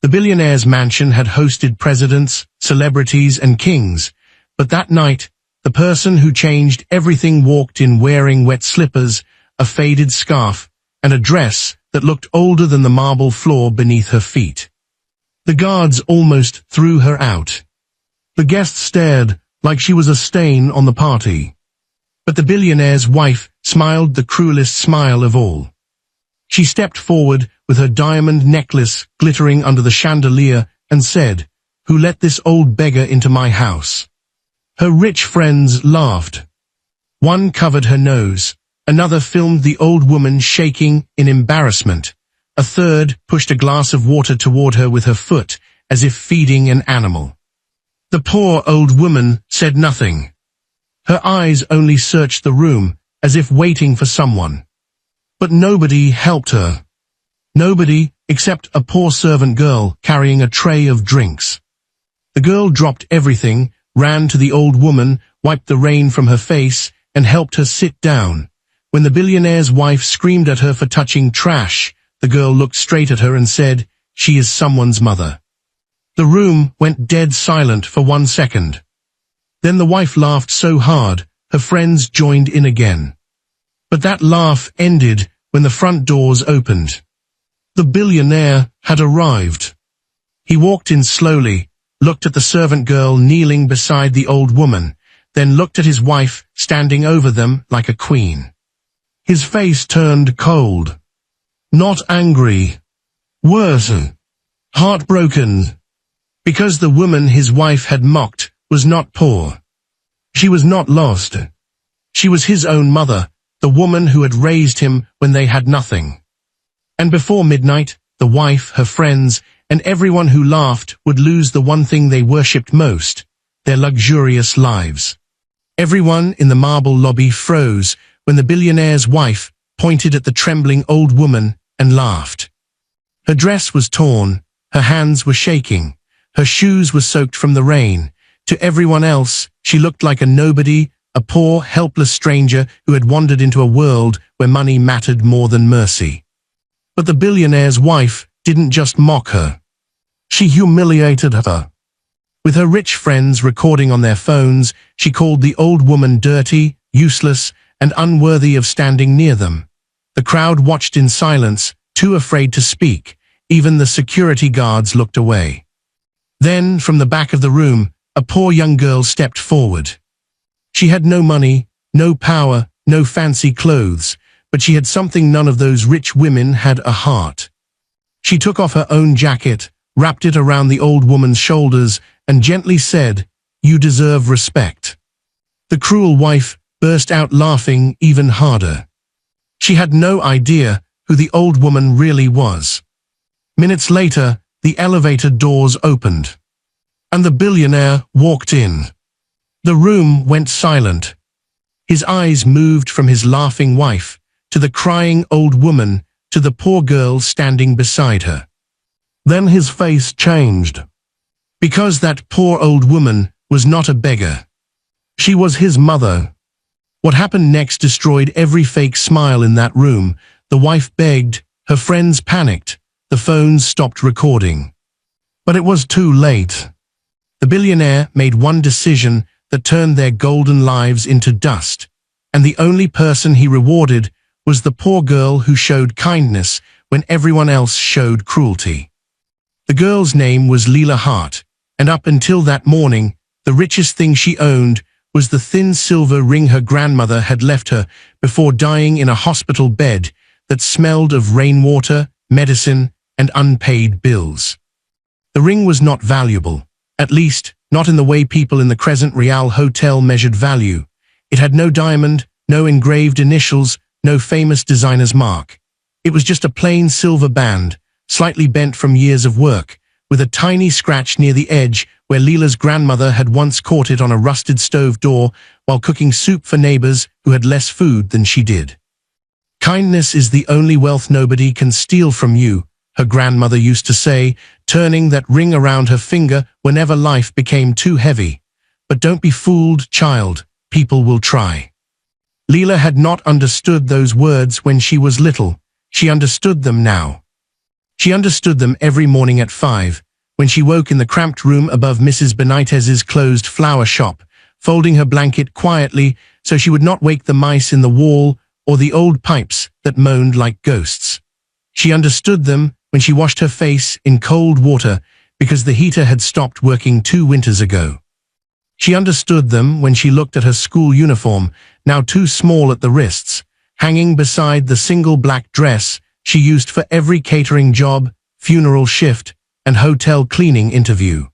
The billionaire's mansion had hosted presidents, celebrities, and kings, but that night, the person who changed everything walked in wearing wet slippers, a faded scarf, and a dress that looked older than the marble floor beneath her feet. The guards almost threw her out. The guests stared like she was a stain on the party. But the billionaire's wife smiled the cruelest smile of all. She stepped forward with her diamond necklace glittering under the chandelier and said, "Who let this old beggar into my house?" Her rich friends laughed. One covered her nose, another filmed the old woman shaking in embarrassment, a third pushed a glass of water toward her with her foot, as if feeding an animal. The poor old woman said nothing. Her eyes only searched the room, as if waiting for someone. But nobody helped her. Nobody, except a poor servant girl carrying a tray of drinks. The girl dropped everything, ran to the old woman, wiped the rain from her face, and helped her sit down. When the billionaire's wife screamed at her for touching trash, the girl looked straight at her and said, "She is someone's mother." The room went dead silent for 1 second. Then the wife laughed so hard, her friends joined in again. But that laugh ended when the front doors opened. The billionaire had arrived. He walked in slowly, looked at the servant girl kneeling beside the old woman, then looked at his wife standing over them like a queen. His face turned cold. Not angry. Worse. Heartbroken. Because the woman his wife had mocked was not poor. She was not lost. She was his own mother, the woman who had raised him when they had nothing. And before midnight, the wife, her friends, and everyone who laughed would lose the one thing they worshipped most, their luxurious lives. Everyone in the marble lobby froze when the billionaire's wife pointed at the trembling old woman and laughed. Her dress was torn, her hands were shaking, her shoes were soaked from the rain. To everyone else, she looked like a nobody, a poor, helpless stranger who had wandered into a world where money mattered more than mercy. But the billionaire's wife didn't just mock her. She humiliated her. With her rich friends recording on their phones, she called the old woman dirty, useless, and unworthy of standing near them. The crowd watched in silence, too afraid to speak. Even the security guards looked away. Then, from the back of the room, a poor young girl stepped forward. She had no money, no power, no fancy clothes, but she had something none of those rich women had: a heart. She took off her own jacket, wrapped it around the old woman's shoulders, and gently said, "You deserve respect." The cruel wife burst out laughing even harder. She had no idea who the old woman really was. Minutes later, the elevator doors opened, and the billionaire walked in. The room went silent. His eyes moved from his laughing wife to the crying old woman to the poor girl standing beside her. Then his face changed. Because that poor old woman was not a beggar. She was his mother. What happened next destroyed every fake smile in that room. The wife begged, her friends panicked, the phones stopped recording. But it was too late. The billionaire made one decision that turned their golden lives into dust, and the only person he rewarded was the poor girl who showed kindness when everyone else showed cruelty. The girl's name was Leela Hart, and up until that morning, the richest thing she owned was the thin silver ring her grandmother had left her before dying in a hospital bed that smelled of rainwater, medicine, and unpaid bills. The ring was not valuable, at least not in the way people in the Crescent Real Hotel measured value. It had no diamond, no engraved initials, no famous designer's mark. It was just a plain silver band, slightly bent from years of work, with a tiny scratch near the edge where Leela's grandmother had once caught it on a rusted stove door while cooking soup for neighbors who had less food than she did. "Kindness is the only wealth nobody can steal from you," her grandmother used to say, turning that ring around her finger whenever life became too heavy. "But don't be fooled, child, people will try." Leela had not understood those words when she was little. She understood them now. She understood them every morning at 5, when she woke in the cramped room above Mrs. Benitez's closed flower shop, folding her blanket quietly so she would not wake the mice in the wall or the old pipes that moaned like ghosts. She understood them when she washed her face in cold water because the heater had stopped working 2 winters ago. She understood them when she looked at her school uniform, now too small at the wrists, hanging beside the single black dress she used for every catering job, funeral shift, and hotel cleaning interview.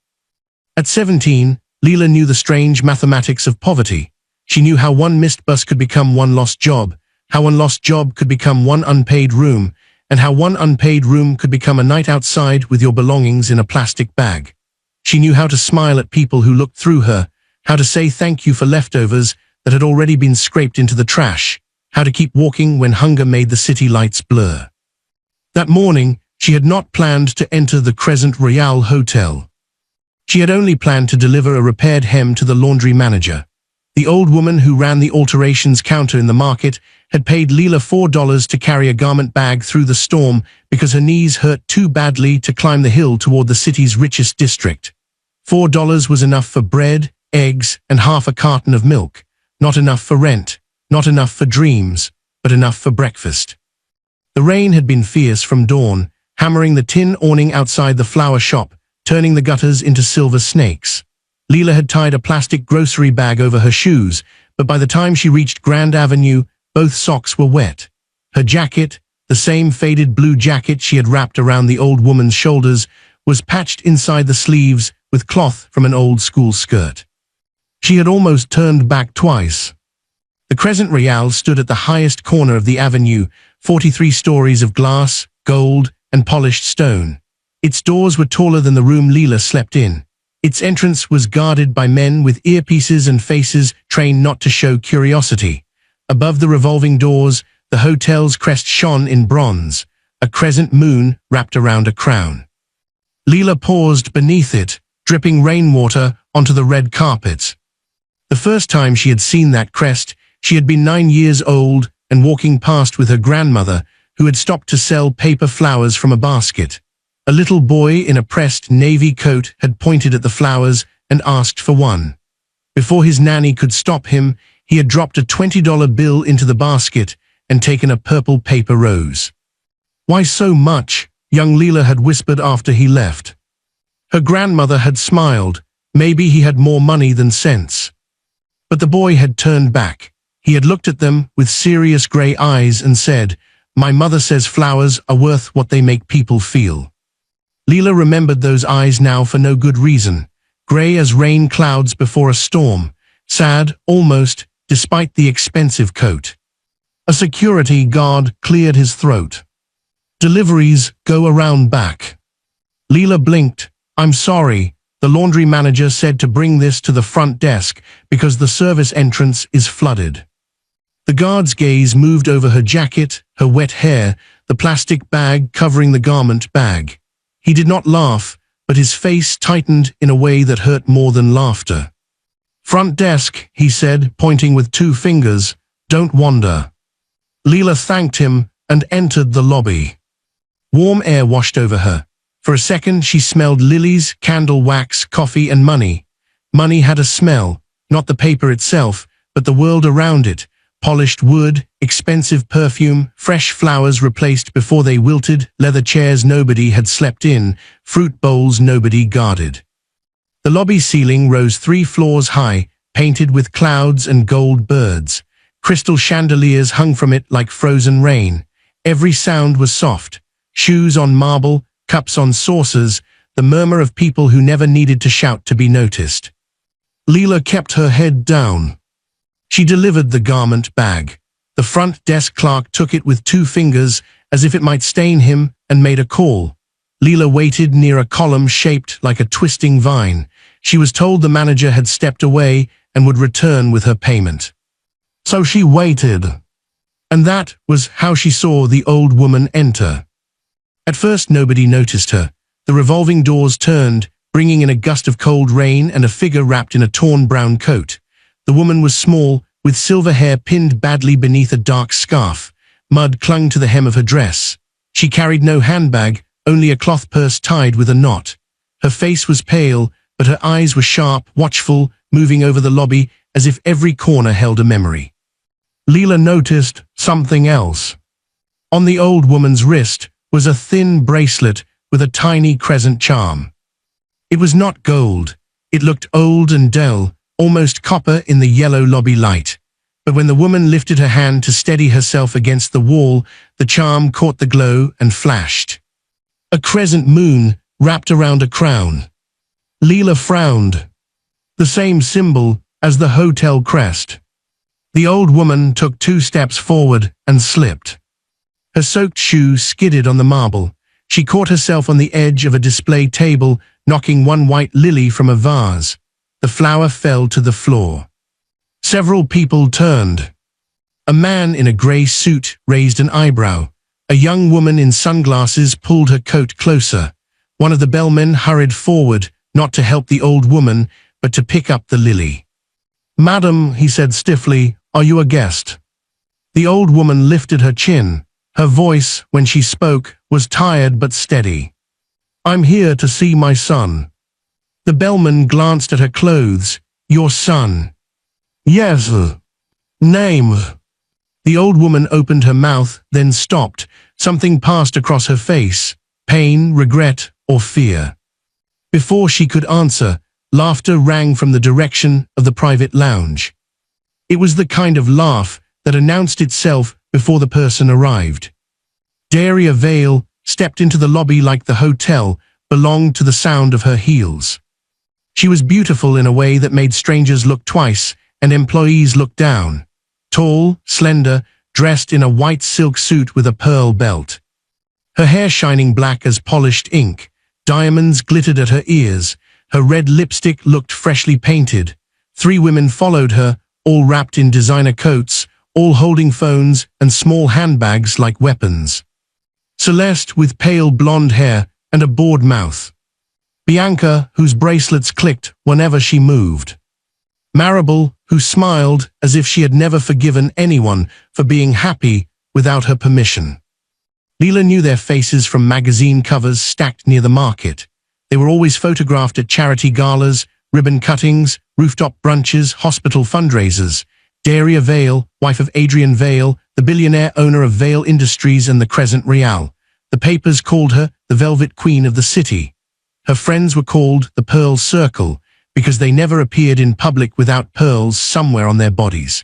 At 17, Leela knew the strange mathematics of poverty. She knew how one missed bus could become one lost job, how one lost job could become one unpaid room, and how one unpaid room could become a night outside with your belongings in a plastic bag. She knew how to smile at people who looked through her, how to say thank you for leftovers that had already been scraped into the trash, how to keep walking when hunger made the city lights blur. That morning, she had not planned to enter the Crescent Royale Hotel. She had only planned to deliver a repaired hem to the laundry manager. The old woman who ran the alterations counter in the market had paid Leela $4 to carry a garment bag through the storm because her knees hurt too badly to climb the hill toward the city's richest district. $4 was enough for bread, eggs, and half a carton of milk. Not enough for rent, not enough for dreams, but enough for breakfast. The rain had been fierce from dawn, hammering the tin awning outside the flower shop, turning the gutters into silver snakes. Leela had tied a plastic grocery bag over her shoes, but by the time she reached Grand Avenue, both socks were wet. Her jacket, the same faded blue jacket she had wrapped around the old woman's shoulders, was patched inside the sleeves with cloth from an old school skirt. She had almost turned back twice. The Crescent Royale stood at the highest corner of the avenue, 43 stories of glass, gold, and polished stone. Its doors were taller than the room Leela slept in. Its entrance was guarded by men with earpieces and faces trained not to show curiosity. Above the revolving doors, the hotel's crest shone in bronze, a crescent moon wrapped around a crown. Leela paused beneath it, dripping rainwater onto the red carpet. The first time she had seen that crest, she had been 9 years old and walking past with her grandmother, who had stopped to sell paper flowers from a basket. A little boy in a pressed navy coat had pointed at the flowers and asked for one. Before his nanny could stop him, he had dropped a $20 bill into the basket and taken a purple paper rose. "Why so much?" young Leela had whispered after he left. Her grandmother had smiled. Maybe he had more money than sense. But the boy had turned back. He had looked at them with serious gray eyes and said, "My mother says flowers are worth what they make people feel." Leela remembered those eyes now for no good reason, gray as rain clouds before a storm, sad, almost, despite the expensive coat. A security guard cleared his throat. "Deliveries go around back." Leela blinked. "I'm sorry, the laundry manager said to bring this to the front desk because the service entrance is flooded." The guard's gaze moved over her jacket, her wet hair, the plastic bag covering the garment bag. He did not laugh, but his face tightened in a way that hurt more than laughter. "Front desk," he said, pointing with 2 fingers. "Don't wander." Leela thanked him and entered the lobby. Warm air washed over her. For a second she smelled lilies, candle wax, coffee, and money. Money had a smell, not the paper itself, but the world around it. Polished wood, expensive perfume, fresh flowers replaced before they wilted, leather chairs nobody had slept in, fruit bowls nobody guarded. The lobby ceiling rose 3 floors high, painted with clouds and gold birds. Crystal chandeliers hung from it like frozen rain. Every sound was soft. Shoes on marble, cups on saucers, the murmur of people who never needed to shout to be noticed. Leela kept her head down. She delivered the garment bag. The front desk clerk took it with 2 fingers, as if it might stain him, and made a call. Leela waited near a column shaped like a twisting vine. She was told the manager had stepped away and would return with her payment. So she waited. And that was how she saw the old woman enter. At first nobody noticed her. The revolving doors turned, bringing in a gust of cold rain and a figure wrapped in a torn brown coat. The woman was small, with silver hair pinned badly beneath a dark scarf. Mud clung to the hem of her dress. She carried no handbag, only a cloth purse tied with a knot. Her face was pale, but her eyes were sharp, watchful, moving over the lobby as if every corner held a memory. Leela noticed something else. On the old woman's wrist was a thin bracelet with a tiny crescent charm. It was not gold. It looked old and dull, almost copper in the yellow lobby light. But when the woman lifted her hand to steady herself against the wall, the charm caught the glow and flashed. A crescent moon wrapped around a crown. Leela frowned. The same symbol as the hotel crest. The old woman took 2 steps forward and slipped. Her soaked shoe skidded on the marble. She caught herself on the edge of a display table, knocking one white lily from a vase. The flower fell to the floor. Several people turned. A man in a grey suit raised an eyebrow. A young woman in sunglasses pulled her coat closer. One of the bellmen hurried forward, not to help the old woman, but to pick up the lily. "Madam," he said stiffly, "are you a guest?" The old woman lifted her chin. Her voice, when she spoke, was tired but steady. "I'm here to see my son." The bellman glanced at her clothes. "Your son?" "Yes." "Name?" The old woman opened her mouth, then stopped. Something passed across her face. Pain, regret, or fear. Before she could answer, laughter rang from the direction of the private lounge. It was the kind of laugh that announced itself before the person arrived. Daria Vale stepped into the lobby like the hotel belonged to the sound of her heels. She was beautiful in a way that made strangers look twice and employees look down. Tall, slender, dressed in a white silk suit with a pearl belt. Her hair shining black as polished ink. Diamonds glittered at her ears. Her red lipstick looked freshly painted. 3 women followed her, all wrapped in designer coats, all holding phones and small handbags like weapons. Celeste with pale blonde hair and a bored mouth. Bianca, whose bracelets clicked whenever she moved. Maribel, who smiled as if she had never forgiven anyone for being happy without her permission. Leela knew their faces from magazine covers stacked near the market. They were always photographed at charity galas, ribbon cuttings, rooftop brunches, hospital fundraisers. Daria Vale, wife of Adrian Vale, the billionaire owner of Vale Industries and the Crescent Real. The papers called her the Velvet Queen of the city. Her friends were called the Pearl Circle because they never appeared in public without pearls somewhere on their bodies.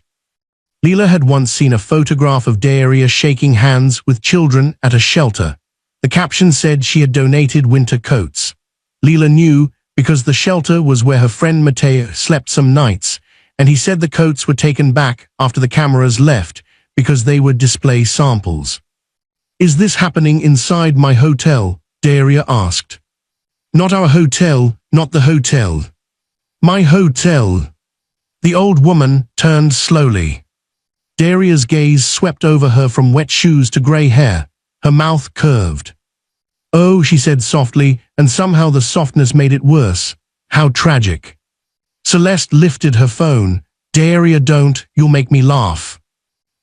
Leela had once seen a photograph of Daria shaking hands with children at a shelter. The caption said she had donated winter coats. Leela knew because the shelter was where her friend Mateo slept some nights, and he said the coats were taken back after the cameras left because they were display samples. "Is this happening inside my hotel?" Daria asked. "Not our hotel, not the hotel. My hotel." The old woman turned slowly. Daria's gaze swept over her from wet shoes to grey hair. Her mouth curved. "Oh," she said softly, and somehow the softness made it worse. "How tragic." Celeste lifted her phone. "Daria, don't, you'll make me laugh."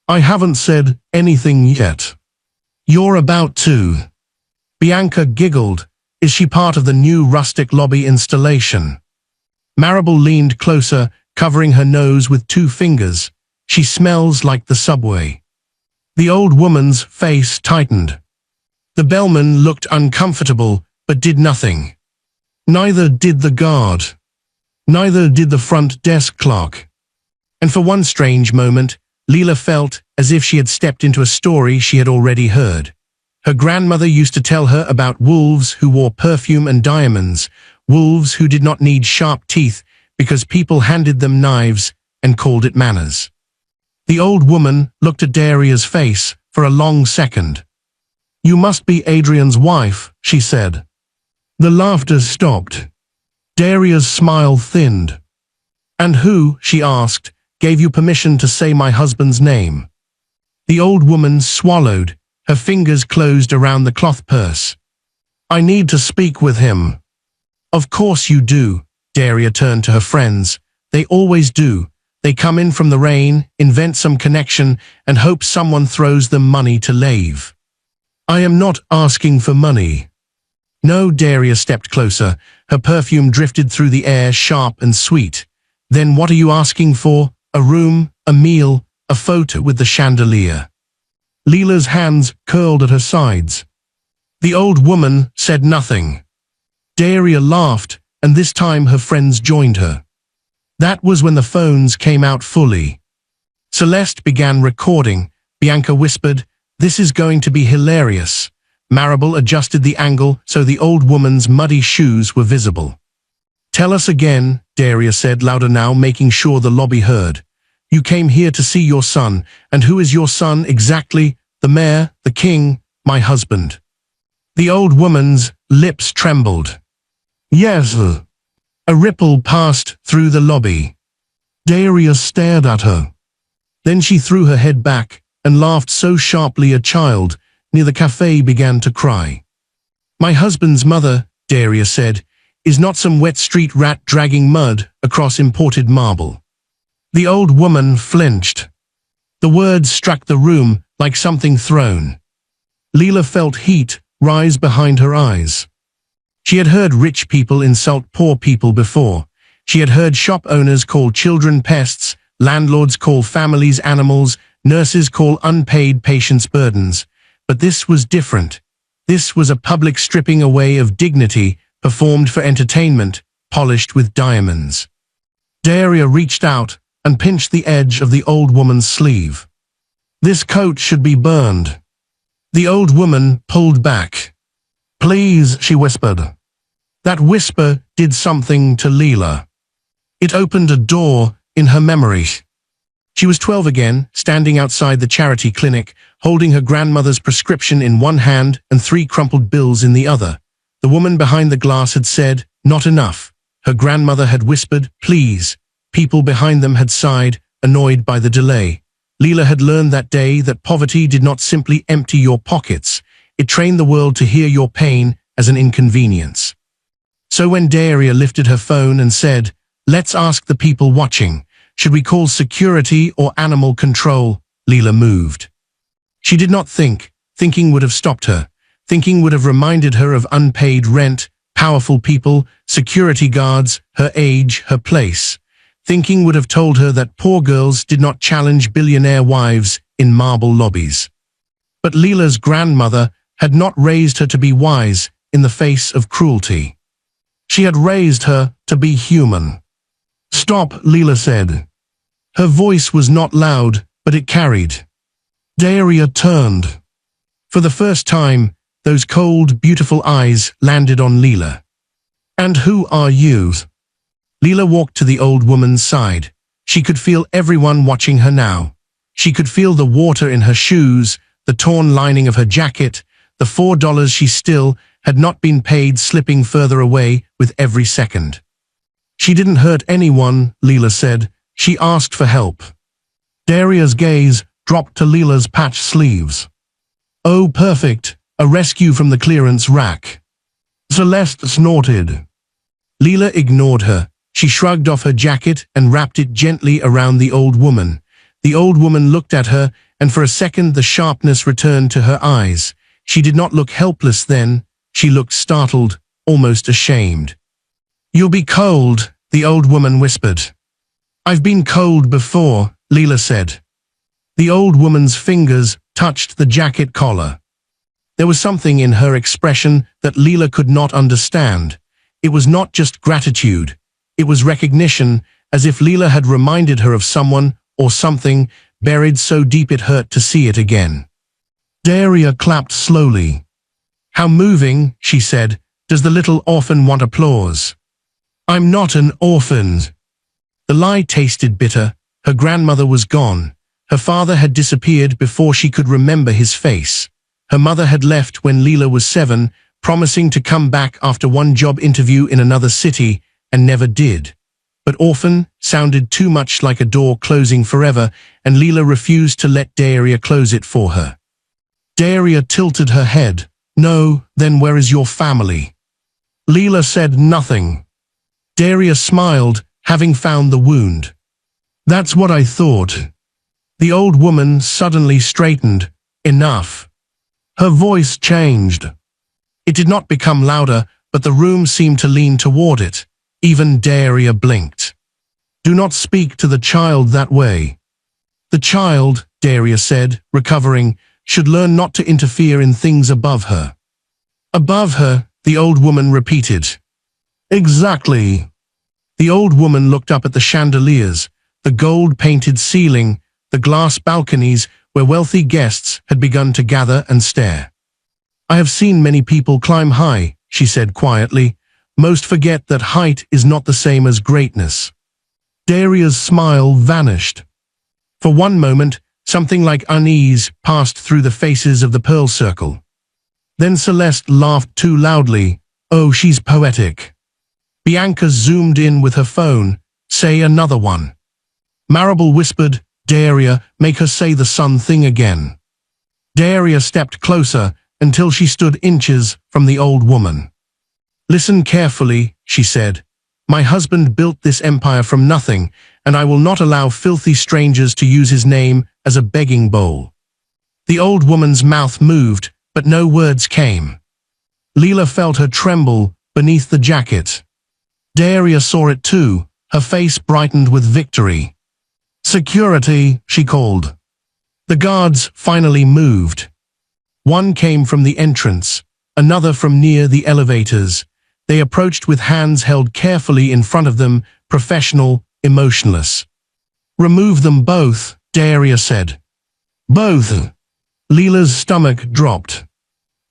"I haven't said anything yet." "You're about to." Bianca giggled. "Is she part of the new rustic lobby installation?" Maribel leaned closer, covering her nose with 2 fingers. "She smells like the subway." The old woman's face tightened. The bellman looked uncomfortable, but did nothing. Neither did the guard. Neither did the front desk clerk. And for one strange moment, Leela felt as if she had stepped into a story she had already heard. Her grandmother used to tell her about wolves who wore perfume and diamonds, wolves who did not need sharp teeth because people handed them knives and called it manners. The old woman looked at Daria's face for a long second. "You must be Adrian's wife," she said. The laughter stopped. Daria's smile thinned. "And who," she asked, "gave you permission to say my husband's name?" The old woman swallowed. Her fingers closed around the cloth purse. "I need to speak with him." "Of course you do." Daria turned to her friends. "They always do. They come in from the rain, invent some connection, and hope someone throws them money to leave." "I am not asking for money." No, Daria stepped closer. Her perfume drifted through the air, sharp and sweet. Then what are you asking for? A room, a meal, a photo with the chandelier. Leela's hands curled at her sides. The old woman said nothing. Daria laughed, and this time her friends joined her. That was when the phones came out fully. Celeste began recording. Bianca whispered, "This is going to be hilarious." Maribel adjusted the angle so the old woman's muddy shoes were visible. "Tell us again," Daria said louder now, making sure the lobby heard. "You came here to see your son, and who is your son exactly?" "The mayor, the king, my husband." The old woman's lips trembled. "Yes." A ripple passed through the lobby. Daria stared at her. Then she threw her head back and laughed so sharply a child near the cafe began to cry. "My husband's mother," Daria said, "is not some wet street rat dragging mud across imported marble." The old woman flinched. The words struck the room like something thrown. Leela felt heat rise behind her eyes. She had heard rich people insult poor people before. She had heard shop owners call children pests, landlords call families animals, nurses call unpaid patients burdens. But this was different. This was a public stripping away of dignity, performed for entertainment, polished with diamonds. Daria reached out and pinched the edge of the old woman's sleeve. "This coat should be burned." The old woman pulled back. "Please," she whispered. That whisper did something to Leela. It opened a door in her memory. She was 12 again, standing outside the charity clinic, holding her grandmother's prescription in one hand and 3 crumpled bills in the other. The woman behind the glass had said, "Not enough." Her grandmother had whispered, "Please." People behind them had sighed, annoyed by the delay. Leela had learned that day that poverty did not simply empty your pockets. It trained the world to hear your pain as an inconvenience. So when Daria lifted her phone and said, "Let's ask the people watching, should we call security or animal control?" Leela moved. She did not think. Thinking would have stopped her. Thinking would have reminded her of unpaid rent, powerful people, security guards, her age, her place. Thinking would have told her that poor girls did not challenge billionaire wives in marble lobbies. But Leela's grandmother had not raised her to be wise in the face of cruelty. She had raised her to be human. "Stop," Leela said. Her voice was not loud, but it carried. Daria turned. For the first time, those cold, beautiful eyes landed on Leela. "And who are you?" Leela walked to the old woman's side. She could feel everyone watching her now. She could feel the water in her shoes, the torn lining of her jacket, the $4 she still had not been paid slipping further away with every second. "She didn't hurt anyone," Leela said. "She asked for help." Daria's gaze dropped to Leela's patched sleeves. "Oh, perfect. A rescue from the clearance rack." Celeste snorted. Leela ignored her. She shrugged off her jacket and wrapped it gently around the old woman. The old woman looked at her, and for a second the sharpness returned to her eyes. She did not look helpless then. She looked startled, almost ashamed. "You'll be cold," the old woman whispered. "I've been cold before," Leela said. The old woman's fingers touched the jacket collar. There was something in her expression that Leela could not understand. It was not just gratitude. It was recognition, as if Leela had reminded her of someone or something buried so deep it hurt to see it again. Daria clapped slowly. "How moving," she said. "Does the little orphan want applause?" "I'm not an orphan." The lie tasted bitter. Her grandmother was gone. Her father had disappeared before she could remember his face. Her mother had left when Leela was 7, promising to come back after one job interview in another city, and never did. But orphan sounded too much like a door closing forever, and Leela refused to let Daria close it for her. Daria tilted her head. "No, then where is your family?" Leela said nothing. Daria smiled, having found the wound. "That's what I thought." The old woman suddenly straightened. "Enough." Her voice changed. It did not become louder, but the room seemed to lean toward it. Even Daria blinked. "Do not speak to the child that way." "The child," Daria said, recovering, "should learn not to interfere in things above her." "Above her," the old woman repeated. "Exactly." The old woman looked up at the chandeliers, the gold-painted ceiling, the glass balconies where wealthy guests had begun to gather and stare. "I have seen many people climb high," she said quietly. "Most forget that height is not the same as greatness." Daria's smile vanished. For one moment, something like unease passed through the faces of the Pearl Circle. Then Celeste laughed too loudly. "Oh, she's poetic." Bianca zoomed in with her phone. "Say another one." Marable whispered, "Daria, make her say the sun thing again." Daria stepped closer until she stood inches from the old woman. "Listen carefully," she said. "My husband built this empire from nothing, and I will not allow filthy strangers to use his name as a begging bowl." The old woman's mouth moved, but no words came. Leela felt her tremble beneath the jacket. Daria saw it too, her face brightened with victory. "Security," she called. The guards finally moved. One came from the entrance, another from near the elevators. They approached with hands held carefully in front of them, professional, emotionless. "Remove them both," Daria said. "Both." Leela's stomach dropped.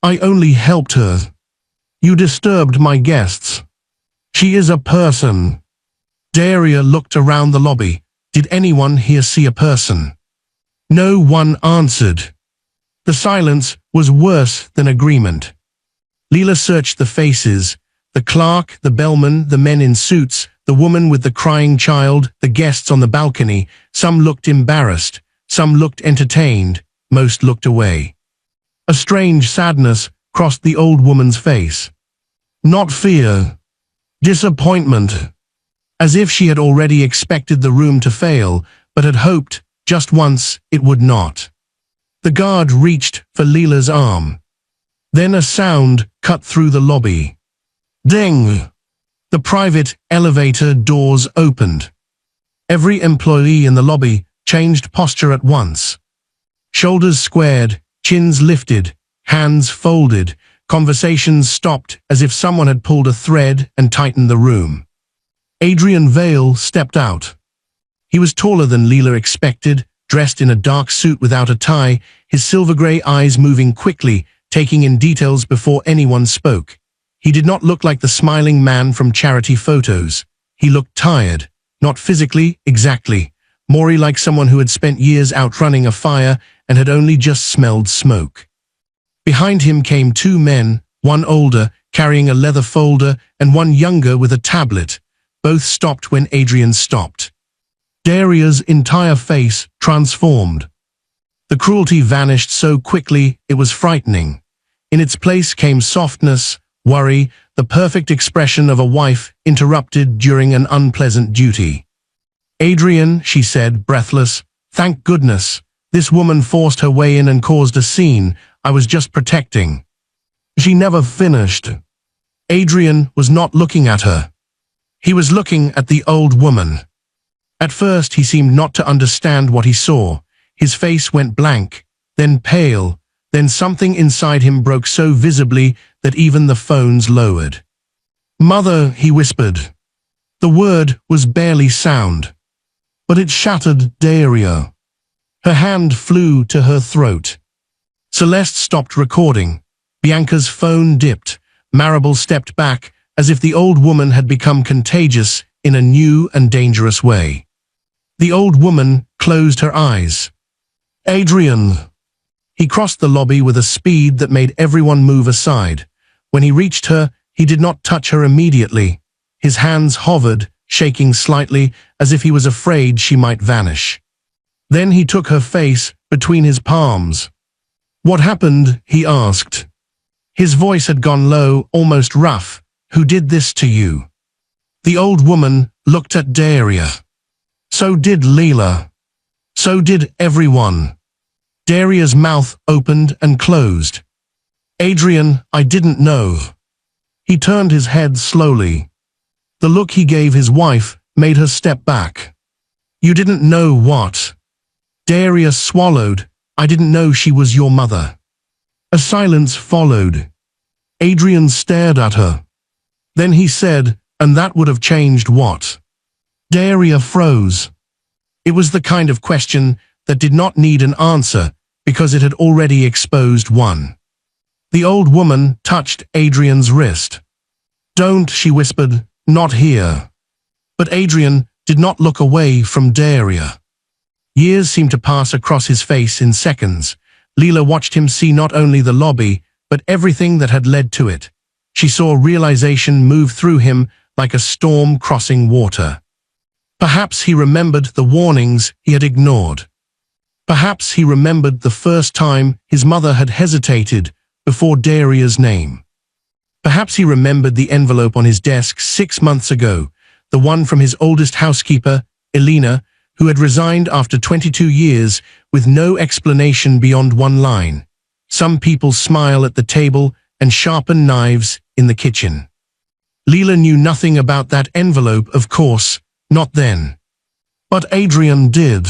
"I only helped her. You disturbed my guests. She is a person." Daria looked around the lobby. Did anyone here see a person? No one answered. The silence was worse than agreement. Leela searched the faces, the clerk, the bellman, the men in suits, the woman with the crying child, the guests on the balcony. Some looked embarrassed, some looked entertained, most looked away. A strange sadness crossed the old woman's face. Not fear, disappointment. As if she had already expected the room to fail, but had hoped, just once, it would not. The guard reached for Leela's arm. Then a sound cut through the lobby. Ding! The private elevator doors opened. Every employee in the lobby changed posture at once. Shoulders squared, chins lifted, hands folded, conversations stopped as if someone had pulled a thread and tightened the room. Adrian Vale stepped out. He was taller than Leela expected, dressed in a dark suit without a tie, his silver-gray eyes moving quickly, taking in details before anyone spoke. He did not look like the smiling man from charity photos. He looked tired, not physically, exactly, more like someone who had spent years outrunning a fire and had only just smelled smoke. Behind him came two men, one older, carrying a leather folder, and one younger with a tablet. Both stopped when Adrian stopped. Daria's entire face transformed. The cruelty vanished so quickly it was frightening. In its place came softness, worry, the perfect expression of a wife interrupted during an unpleasant duty. "Adrian," she said, breathless, "thank goodness. This woman forced her way in and caused a scene. I was just protecting." She never finished. Adrian was not looking at her. He was looking at the old woman. At first he seemed not to understand what he saw. His face went blank, then pale, then something inside him broke so visibly that even the phones lowered. "Mother," he whispered. The word was barely sound, but it shattered Daria. Her hand flew to her throat. Celeste stopped recording. Bianca's phone dipped. Marable stepped back, as if the old woman had become contagious in a new and dangerous way. The old woman closed her eyes. "Adrian!" He crossed the lobby with a speed that made everyone move aside. When he reached her, he did not touch her immediately. His hands hovered, shaking slightly, as if he was afraid she might vanish. Then he took her face between his palms. "What happened?" he asked. His voice had gone low, almost rough. "Who did this to you?" The old woman looked at Daria. "So did Leela. So did everyone." Daria's mouth opened and closed. Adrian, I didn't know. He turned his head slowly. The look he gave his wife made her step back. You didn't know what? Daria swallowed. I didn't know she was your mother. A silence followed. Adrian stared at her. Then he said, and that would have changed what? Daria froze. It was the kind of question that did not need an answer because it had already exposed one. The old woman touched Adrian's wrist. Don't, she whispered, not here. But Adrian did not look away from Daria. Years seemed to pass across his face in seconds. Leela watched him see not only the lobby, but everything that had led to it. She saw realization move through him like a storm crossing water. Perhaps he remembered the warnings he had ignored. Perhaps he remembered the first time his mother had hesitated before Daria's name. Perhaps he remembered the envelope on his desk 6 months ago, the one from his oldest housekeeper, Elena, who had resigned after 22 years with no explanation beyond one line. Some people smile at the table and sharpen knives in the kitchen. Leela knew nothing about that envelope, of course, not then. But Adrian did.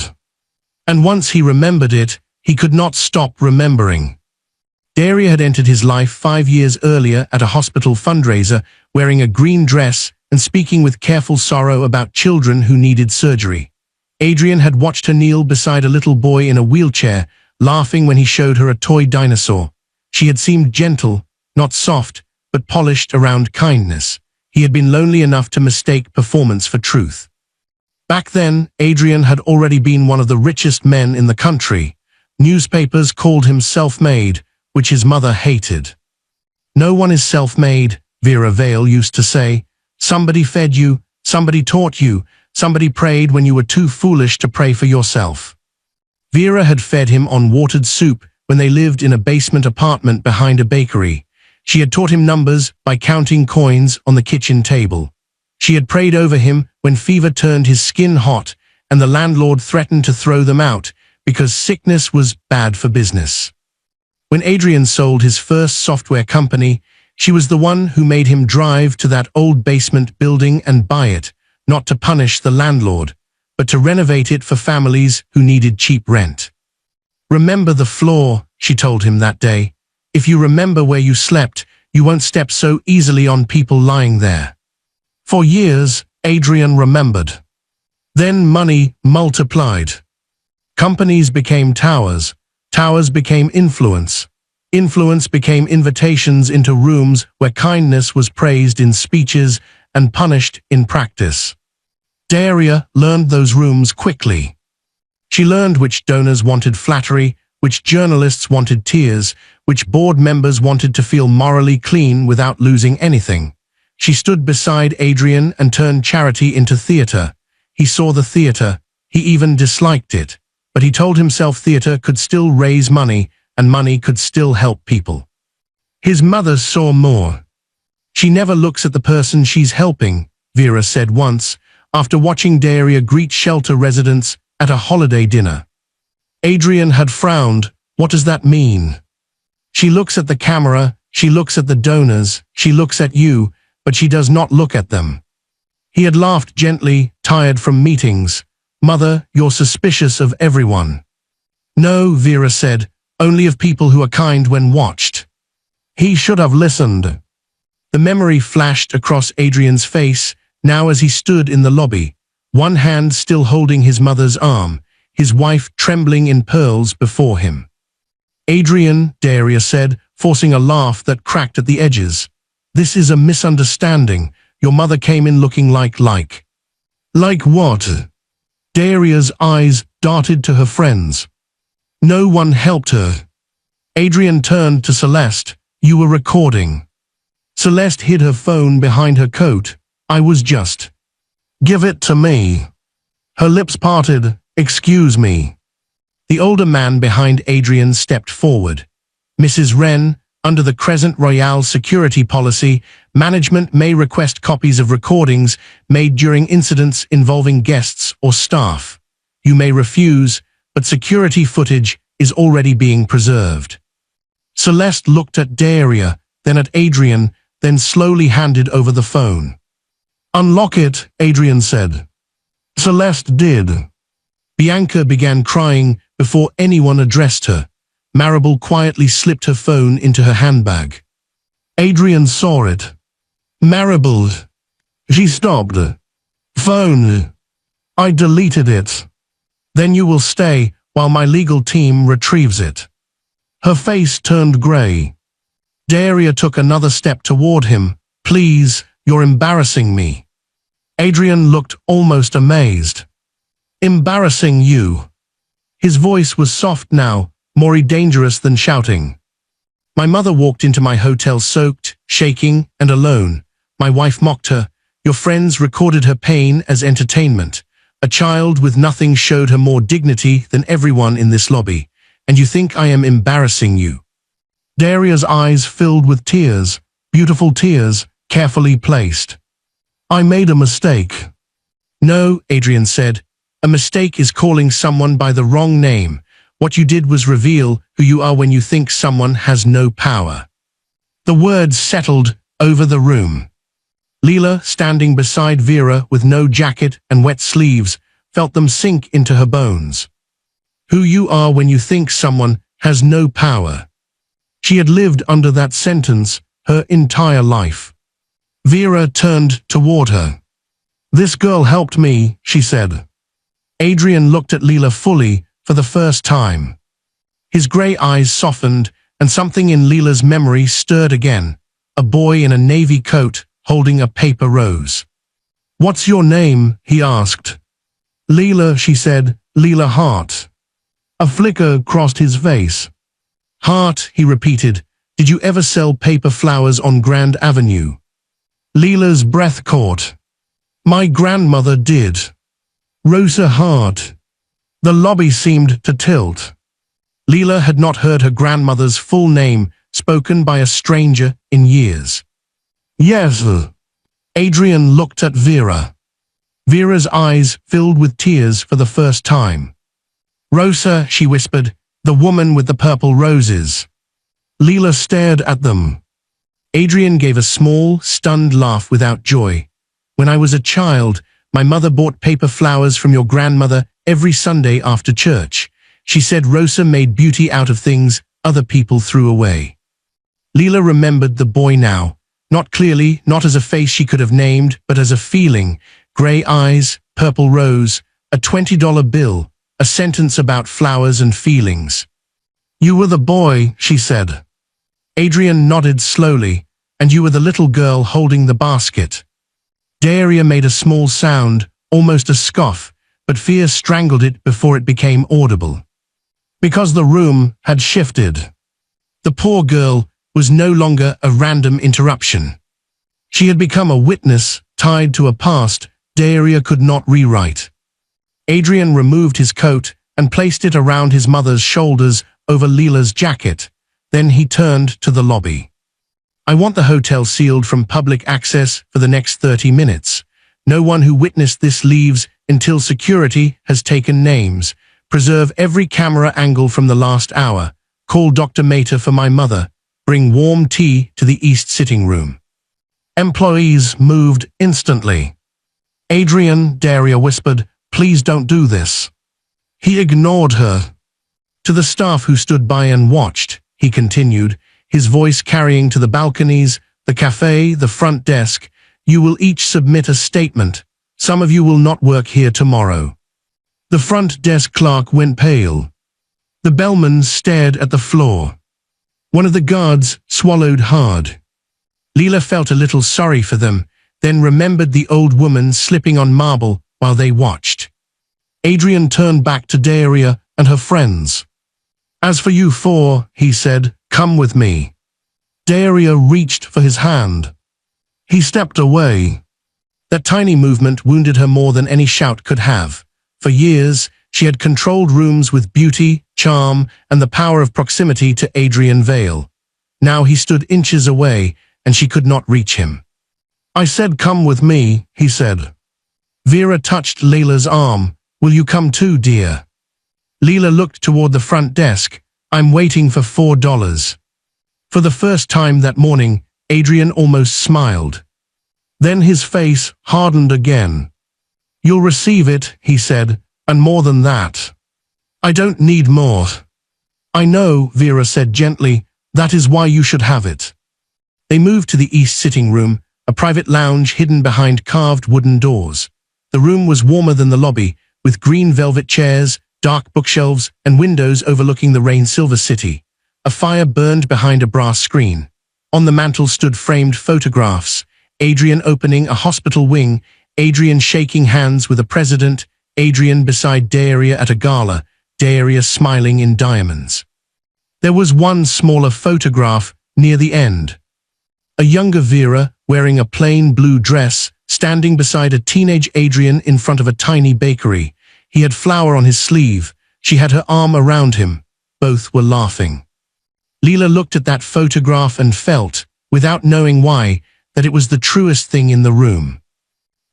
And once he remembered it, he could not stop remembering. Daria had entered his life 5 years earlier at a hospital fundraiser, wearing a green dress and speaking with careful sorrow about children who needed surgery. Adrian had watched her kneel beside a little boy in a wheelchair, laughing when he showed her a toy dinosaur. She had seemed gentle, not soft, but polished around kindness. He had been lonely enough to mistake performance for truth. Back then, Adrian had already been one of the richest men in the country. Newspapers called him self-made, which his mother hated. No one is self-made, Vera Vale used to say. Somebody fed you, somebody taught you, somebody prayed when you were too foolish to pray for yourself. Vera had fed him on watered soup when they lived in a basement apartment behind a bakery. She had taught him numbers by counting coins on the kitchen table. She had prayed over him when fever turned his skin hot and the landlord threatened to throw them out because sickness was bad for business. When Adrian sold his first software company, she was the one who made him drive to that old basement building and buy it, not to punish the landlord, but to renovate it for families who needed cheap rent. Remember the floor, she told him that day. If you remember where you slept, you won't step so easily on people lying there. For years, Adrian remembered. Then money multiplied. Companies became towers. Towers became influence. Influence became invitations into rooms where kindness was praised in speeches and punished in practice. Daria learned those rooms quickly. She learned which donors wanted flattery, which journalists wanted tears, which board members wanted to feel morally clean without losing anything. She stood beside Adrian and turned charity into theater. He saw the theater. He even disliked it. But he told himself theater could still raise money and money could still help people. His mother saw more. She never looks at the person she's helping, Vera said once, after watching Daria greet shelter residents at a holiday dinner. Adrian had frowned. What does that mean? She looks at the camera, she looks at the donors, she looks at you, but she does not look at them. He had laughed gently, tired from meetings. Mother, you're suspicious of everyone. No, Vera said, only of people who are kind when watched. He should have listened. The memory flashed across Adrian's face, now as he stood in the lobby, one hand still holding his mother's arm, his wife trembling in pearls before him. Adrian, Daria said, forcing a laugh that cracked at the edges. This is a misunderstanding. Your mother came in looking like. Like what? Daria's eyes darted to her friends. No one helped her. Adrian turned to Celeste. You were recording. Celeste hid her phone behind her coat. I was just. Give it to me. Her lips parted. Excuse me. The older man behind Adrian stepped forward. Mrs. Wren, under the Crescent Royale security policy, management may request copies of recordings made during incidents involving guests or staff. You may refuse, but security footage is already being preserved. Celeste looked at Daria, then at Adrian, then slowly handed over the phone. "Unlock it," Adrian said. Celeste did. Bianca began crying before anyone addressed her. Maribel quietly slipped her phone into her handbag. Adrian saw it. "Maribel." She stopped. "Phone. I deleted it. Then you will stay while my legal team retrieves it." Her face turned grey. Daria took another step toward him. "Please, you're embarrassing me." Adrian looked almost amazed. "Embarrassing you?" His voice was soft now, more dangerous than shouting. "My mother walked into my hotel soaked, shaking, and alone. My wife mocked her. Your friends recorded her pain as entertainment. A child with nothing showed her more dignity than everyone in this lobby. And you think I am embarrassing you?" Daria's eyes filled with tears, beautiful tears, carefully placed. "I made a mistake." "No," Adrian said. "A mistake is calling someone by the wrong name. What you did was reveal who you are when you think someone has no power." The words settled over the room. Leela, standing beside Vera with no jacket and wet sleeves, felt them sink into her bones. Who you are when you think someone has no power. She had lived under that sentence her entire life. Vera turned toward her. "This girl helped me," she said. Adrian looked at Leela fully for the first time. His grey eyes softened, and something in Leela's memory stirred again. A boy in a navy coat holding a paper rose. "What's your name?" he asked. "Leela," she said. "Leela Hart." A flicker crossed his face. "Hart," he repeated. "Did you ever sell paper flowers on Grand Avenue?" Leela's breath caught. "My grandmother did." Rosa Hart. The lobby seemed to tilt. Leela had not heard her grandmother's full name spoken by a stranger in years. "Yes." Adrian looked at Vera. Vera's eyes filled with tears for the first time. "Rosa," she whispered, "the woman with the purple roses." Leela stared at them. Adrian gave a small, stunned laugh without joy. "When I was a child, my mother bought paper flowers from your grandmother every Sunday after church. She said Rosa made beauty out of things other people threw away." Leela remembered the boy now, not clearly, not as a face she could have named, but as a feeling. Grey eyes, purple rose, a $20 bill, a sentence about flowers and feelings. "You were the boy," she said. Adrian nodded slowly. "And you were the little girl holding the basket." Daria made a small sound, almost a scoff, but fear strangled it before it became audible. Because the room had shifted. The poor girl was no longer a random interruption. She had become a witness, tied to a past Daria could not rewrite. Adrian removed his coat and placed it around his mother's shoulders over Leela's jacket. Then he turned to the lobby. "I want the hotel sealed from public access for the next 30 minutes. No one who witnessed this leaves until security has taken names. Preserve every camera angle from the last hour. Call Dr. Mehta for my mother. Bring warm tea to the east sitting room." Employees moved instantly. "Adrian," Daria whispered, "please don't do this." He ignored her. To the staff who stood by and watched, he continued, his voice carrying to the balconies, the cafe, the front desk, "You will each submit a statement. Some of you will not work here tomorrow." The front desk clerk went pale. The bellman stared at the floor. One of the guards swallowed hard. Leela felt a little sorry for them, then remembered the old woman slipping on marble while they watched. Adrian turned back to Daria and her friends. "As for you four," he said, "come with me." Daria reached for his hand. He stepped away. That tiny movement wounded her more than any shout could have. For years, she had controlled rooms with beauty, charm, and the power of proximity to Adrian Vale. Now he stood inches away, and she could not reach him. "I said come with me," he said. Vera touched Leela's arm. "Will you come too, dear?" Leela looked toward the front desk. "I'm waiting for $4. For the first time that morning, Adrian almost smiled. Then his face hardened again. "You'll receive it," he said, "and more than that. I don't need more." "I know," Vera said gently, "that is why you should have it." They moved to the east sitting room, a private lounge hidden behind carved wooden doors. The room was warmer than the lobby, with green velvet chairs, dark bookshelves, and windows overlooking the rain-silver city. A fire burned behind a brass screen. On the mantel stood framed photographs, Adrian opening a hospital wing, Adrian shaking hands with a president, Adrian beside Daria at a gala, Daria smiling in diamonds. There was one smaller photograph near the end. A younger Vera, wearing a plain blue dress, standing beside a teenage Adrian in front of a tiny bakery. He had flour on his sleeve. She had her arm around him. Both were laughing. Leela looked at that photograph and felt, without knowing why, that it was the truest thing in the room.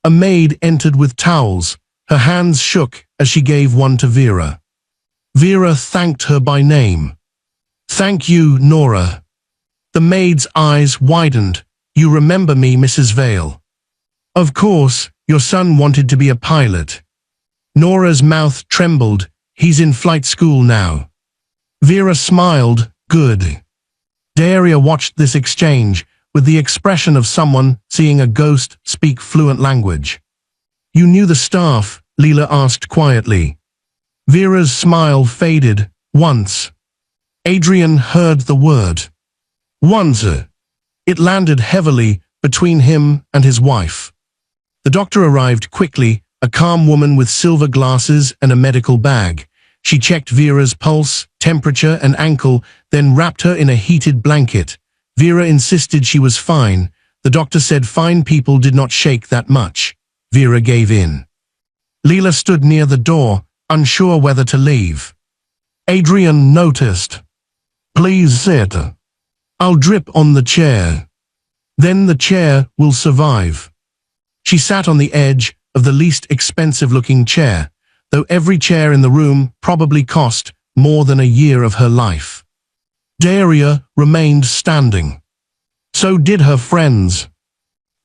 A maid entered with towels. Her hands shook as she gave one to Vera. Vera thanked her by name. "Thank you, Nora." The maid's eyes widened. "You remember me, Mrs. Vale?" "Of course, your son wanted to be a pilot." Nora's mouth trembled. "He's in flight school now." Vera smiled. "Good." Daria watched this exchange with the expression of someone seeing a ghost speak fluent language. "You knew the staff?" Leela asked quietly. Vera's smile faded. "Once." Adrian heard the word. "Once." It landed heavily between him and his wife. The doctor arrived quickly, a calm woman with silver glasses and a medical bag. She checked Vera's pulse, temperature, and ankle, then wrapped her in a heated blanket. Vera insisted she was fine. The doctor said fine people did not shake that much. Vera gave in. Leela stood near the door, unsure whether to leave. Adrian noticed. "Please sit. I'll drip on the chair. Then the chair will survive." She sat on the edge of the least expensive-looking chair, though every chair in the room probably cost more than a year of her life. Daria remained standing. So did her friends.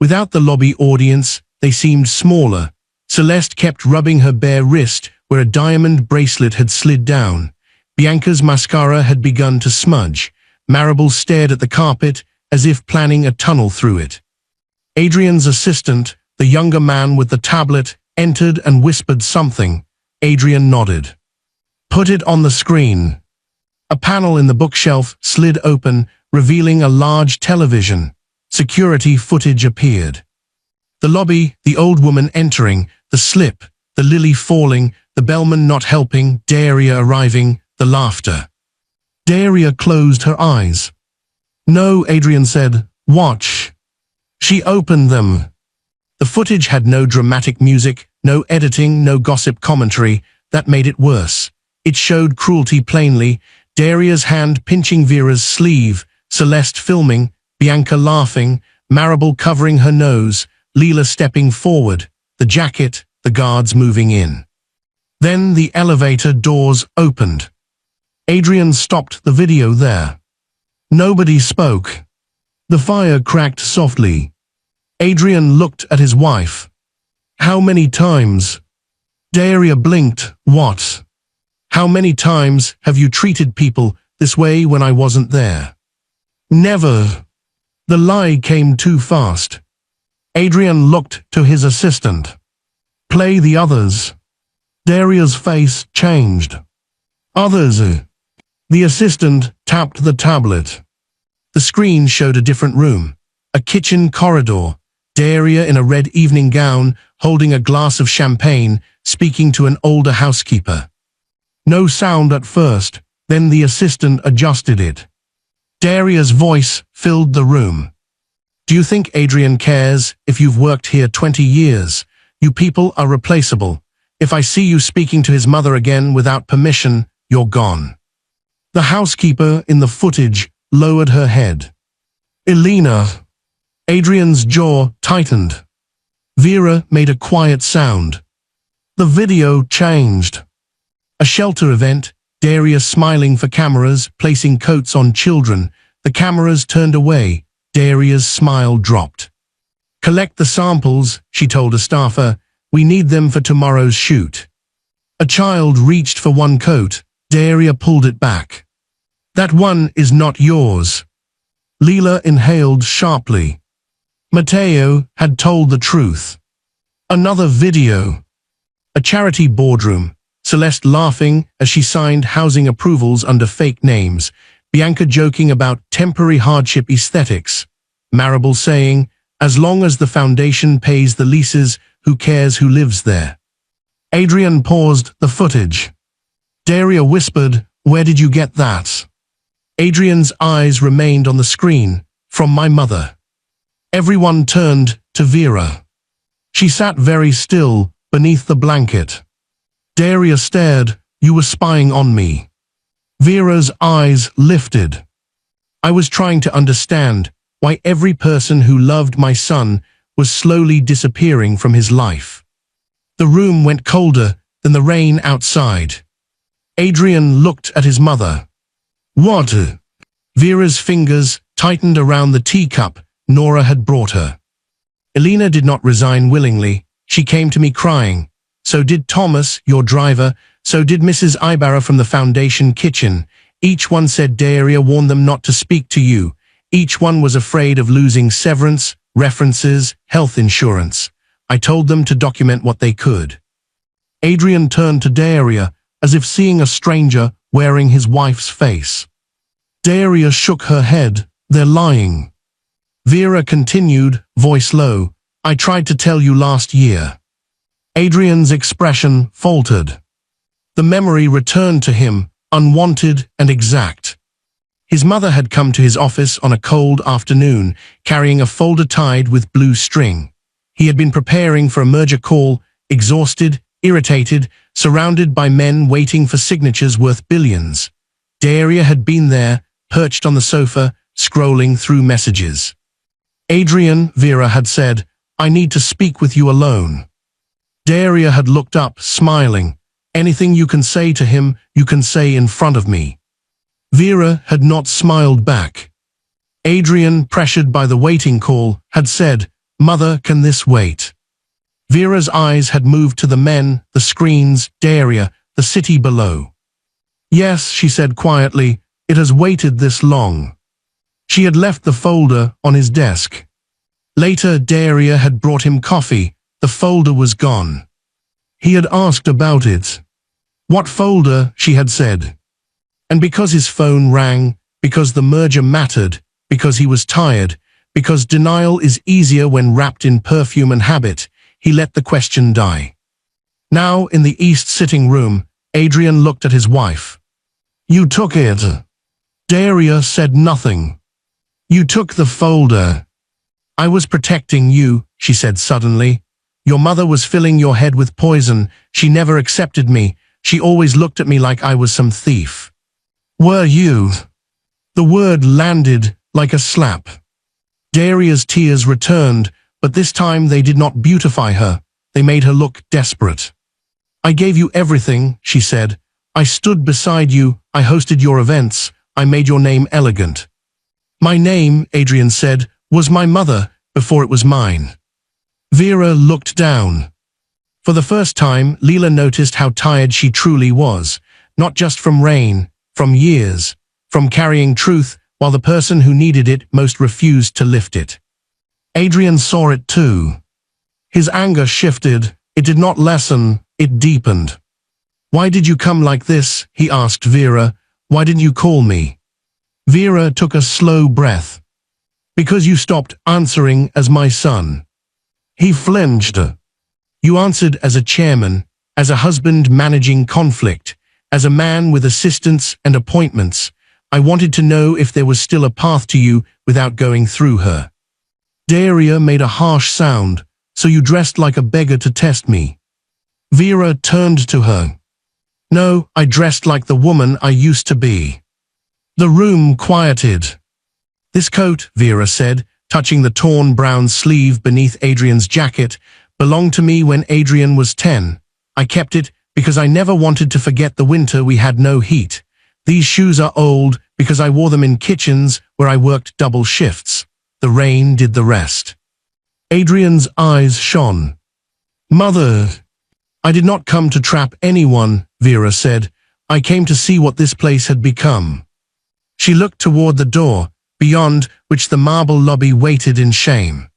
Without the lobby audience, they seemed smaller. Celeste kept rubbing her bare wrist where a diamond bracelet had slid down. Bianca's mascara had begun to smudge. Maribel stared at the carpet as if planning a tunnel through it. Adrian's assistant, the younger man with the tablet, entered and whispered something. Adrian nodded. "Put it on the screen." A panel in the bookshelf slid open, revealing a large television. Security footage appeared. The lobby, the old woman entering, the slip, the lily falling, the bellman not helping, Daria arriving, the laughter. Daria closed her eyes. "No," Adrian said. "Watch." She opened them. The footage had no dramatic music, no editing, no gossip commentary. That made it worse. It showed cruelty plainly. Daria's hand pinching Vera's sleeve, Celeste filming, Bianca laughing, Maribel covering her nose, Leela stepping forward, the jacket, the guards moving in. Then the elevator doors opened. Adrian stopped the video there. Nobody spoke. The fire cracked softly. Adrian looked at his wife. "How many times?" Daria blinked. "What? How many times have you treated people this way when I wasn't there?" "Never." The lie came too fast. Adrian looked to his assistant. "Play the others." Daria's face changed. "Others." The assistant tapped the tablet. The screen showed a different room. A kitchen corridor. Daria in a red evening gown, holding a glass of champagne, speaking to an older housekeeper. No sound at first, then the assistant adjusted it. Daria's voice filled the room. "Do you think Adrian cares if you've worked here 20 years? You people are replaceable. If I see you speaking to his mother again without permission, you're gone." The housekeeper in the footage lowered her head. "Elena." Adrian's jaw tightened. Vera made a quiet sound. The video changed. A shelter event, Daria smiling for cameras, placing coats on children, The cameras turned away. Daria's smile dropped. "Collect the samples," she told a staffer. "We need them for tomorrow's shoot." A child reached for one coat. Daria pulled it back. "That one is not yours." Leela inhaled sharply. Matteo had told the truth. Another video. A charity boardroom. Celeste laughing as she signed housing approvals under fake names. Bianca joking about temporary hardship aesthetics. Marable saying, "As long as the foundation pays the leases, who cares who lives there?" Adrian paused the footage. Daria whispered, "Where did you get that?" Adrian's eyes remained on the screen. "From my mother." Everyone turned to Vera. She sat very still, beneath the blanket. Daria stared. "You were spying on me." Vera's eyes lifted. "I was trying to understand why every person who loved my son was slowly disappearing from his life." The room went colder than the rain outside. Adrian looked at his mother. "What?" Vera's fingers tightened around the teacup Nora had brought her. "Elena did not resign willingly. She came to me crying. So did Thomas, your driver. So did Mrs. Ibarra from the foundation kitchen. Each one said Daria warned them not to speak to you. Each one was afraid of losing severance, references, health insurance. I told them to document what they could." Adrian turned to Daria, as if seeing a stranger wearing his wife's face. Daria shook her head. "They're lying." Vera continued, voice low, "I tried to tell you last year." Adrian's expression faltered. The memory returned to him, unwanted and exact. His mother had come to his office on a cold afternoon, carrying a folder tied with blue string. He had been preparing for a merger call, exhausted, irritated, surrounded by men waiting for signatures worth billions. Daria had been there, perched on the sofa, scrolling through messages. "Adrian," Vera had said, "I need to speak with you alone." Daria had looked up, smiling. "Anything you can say to him, you can say in front of me." Vera had not smiled back. Adrian, pressured by the waiting call, had said, "Mother, can this wait?" Vera's eyes had moved to the men, the screens, Daria, the city below. "Yes," she said quietly, "it has waited this long." She had left the folder on his desk. Later, Daria had brought him coffee. The folder was gone. He had asked about it. "What folder?" she had said. And because his phone rang, because the merger mattered, because he was tired, because denial is easier when wrapped in perfume and habit, he let the question die. Now, in the east sitting room, Adrian looked at his wife. "You took it." Daria said nothing. "You took the folder." "I was protecting you," she said suddenly. "Your mother was filling your head with poison. She never accepted me. She always looked at me like I was some thief." "Were you?" The word landed like a slap. Daria's tears returned, but this time they did not beautify her. They made her look desperate. "I gave you everything," she said. "I stood beside you. I hosted your events. I made your name elegant." "My name," Adrian said, "was my mother before it was mine." Vera looked down. For the first time, Leela noticed how tired she truly was, not just from rain, from years, from carrying truth while the person who needed it most refused to lift it. Adrian saw it too. His anger shifted. It did not lessen, it deepened. "Why did you come like this?" he asked Vera. "Why didn't you call me?" Vera took a slow breath. "Because you stopped answering as my son." He flinched. "You answered as a chairman, as a husband managing conflict, as a man with assistants and appointments. I wanted to know if there was still a path to you without going through her." Daria made a harsh sound. "So you dressed like a beggar to test me?" Vera turned to her. "No, I dressed like the woman I used to be." The room quieted. "This coat," Vera said, touching the torn brown sleeve beneath Adrian's jacket, "belonged to me when Adrian was 10. I kept it because I never wanted to forget the winter we had no heat. These shoes are old because I wore them in kitchens where I worked double shifts. The rain did the rest. Adrian's eyes shone. Mother, I did not come to trap anyone, Vera said. I came to see what this place had become. She looked toward the door, beyond which the marble lobby waited in shame.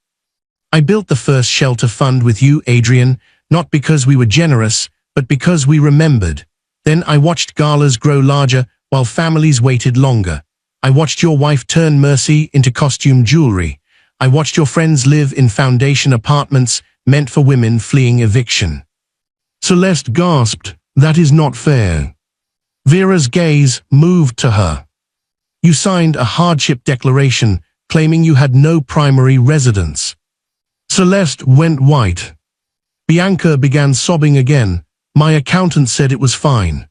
I built the first shelter fund with you, Adrian, not because we were generous, but because we remembered. Then I watched galas grow larger while families waited longer. I watched your wife turn mercy into costume jewelry. I watched your friends live in foundation apartments meant for women fleeing eviction. Celeste gasped, "That is not fair." Vera's gaze moved to her. "You signed a hardship declaration claiming you had no primary residence." Celeste went white. Bianca began sobbing again. "My accountant said it was fine."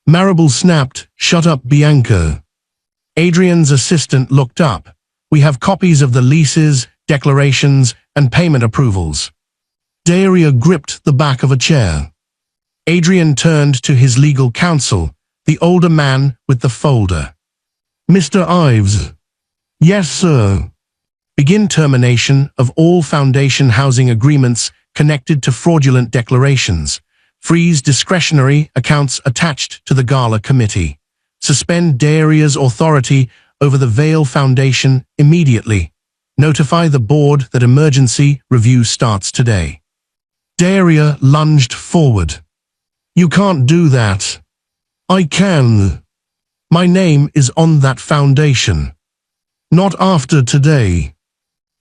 Marable snapped, "Shut up, Bianca." Adrian's assistant looked up. "We have copies of the leases, declarations, and payment approvals." Daria gripped the back of a chair. Adrian turned to his legal counsel, the older man with the folder. "Mr. Ives." "Yes, sir." "Begin termination of all foundation housing agreements connected to fraudulent declarations. Freeze discretionary accounts attached to the gala committee. Suspend Daria's authority over the Vale Foundation immediately. Notify the board that emergency review starts today." Daria lunged forward. "You can't do that." "I can. My name is on that foundation." "Not after today."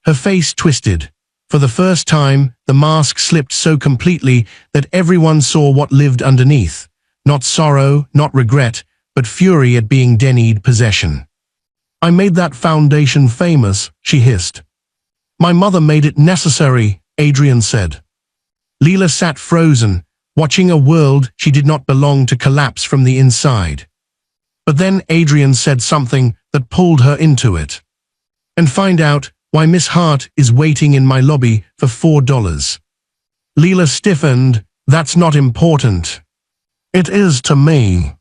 Her face twisted. For the first time, the mask slipped so completely that everyone saw what lived underneath. Not sorrow, not regret, but fury at being denied possession. "I made that foundation famous," she hissed. "My mother made it necessary," Adrian said. Leela sat frozen, watching a world she did not belong to collapse from the inside. But then Adrian said something that pulled her into it. "And find out why Miss Hart is waiting in my lobby for $4. Leela stiffened. "That's not important." "It is to me."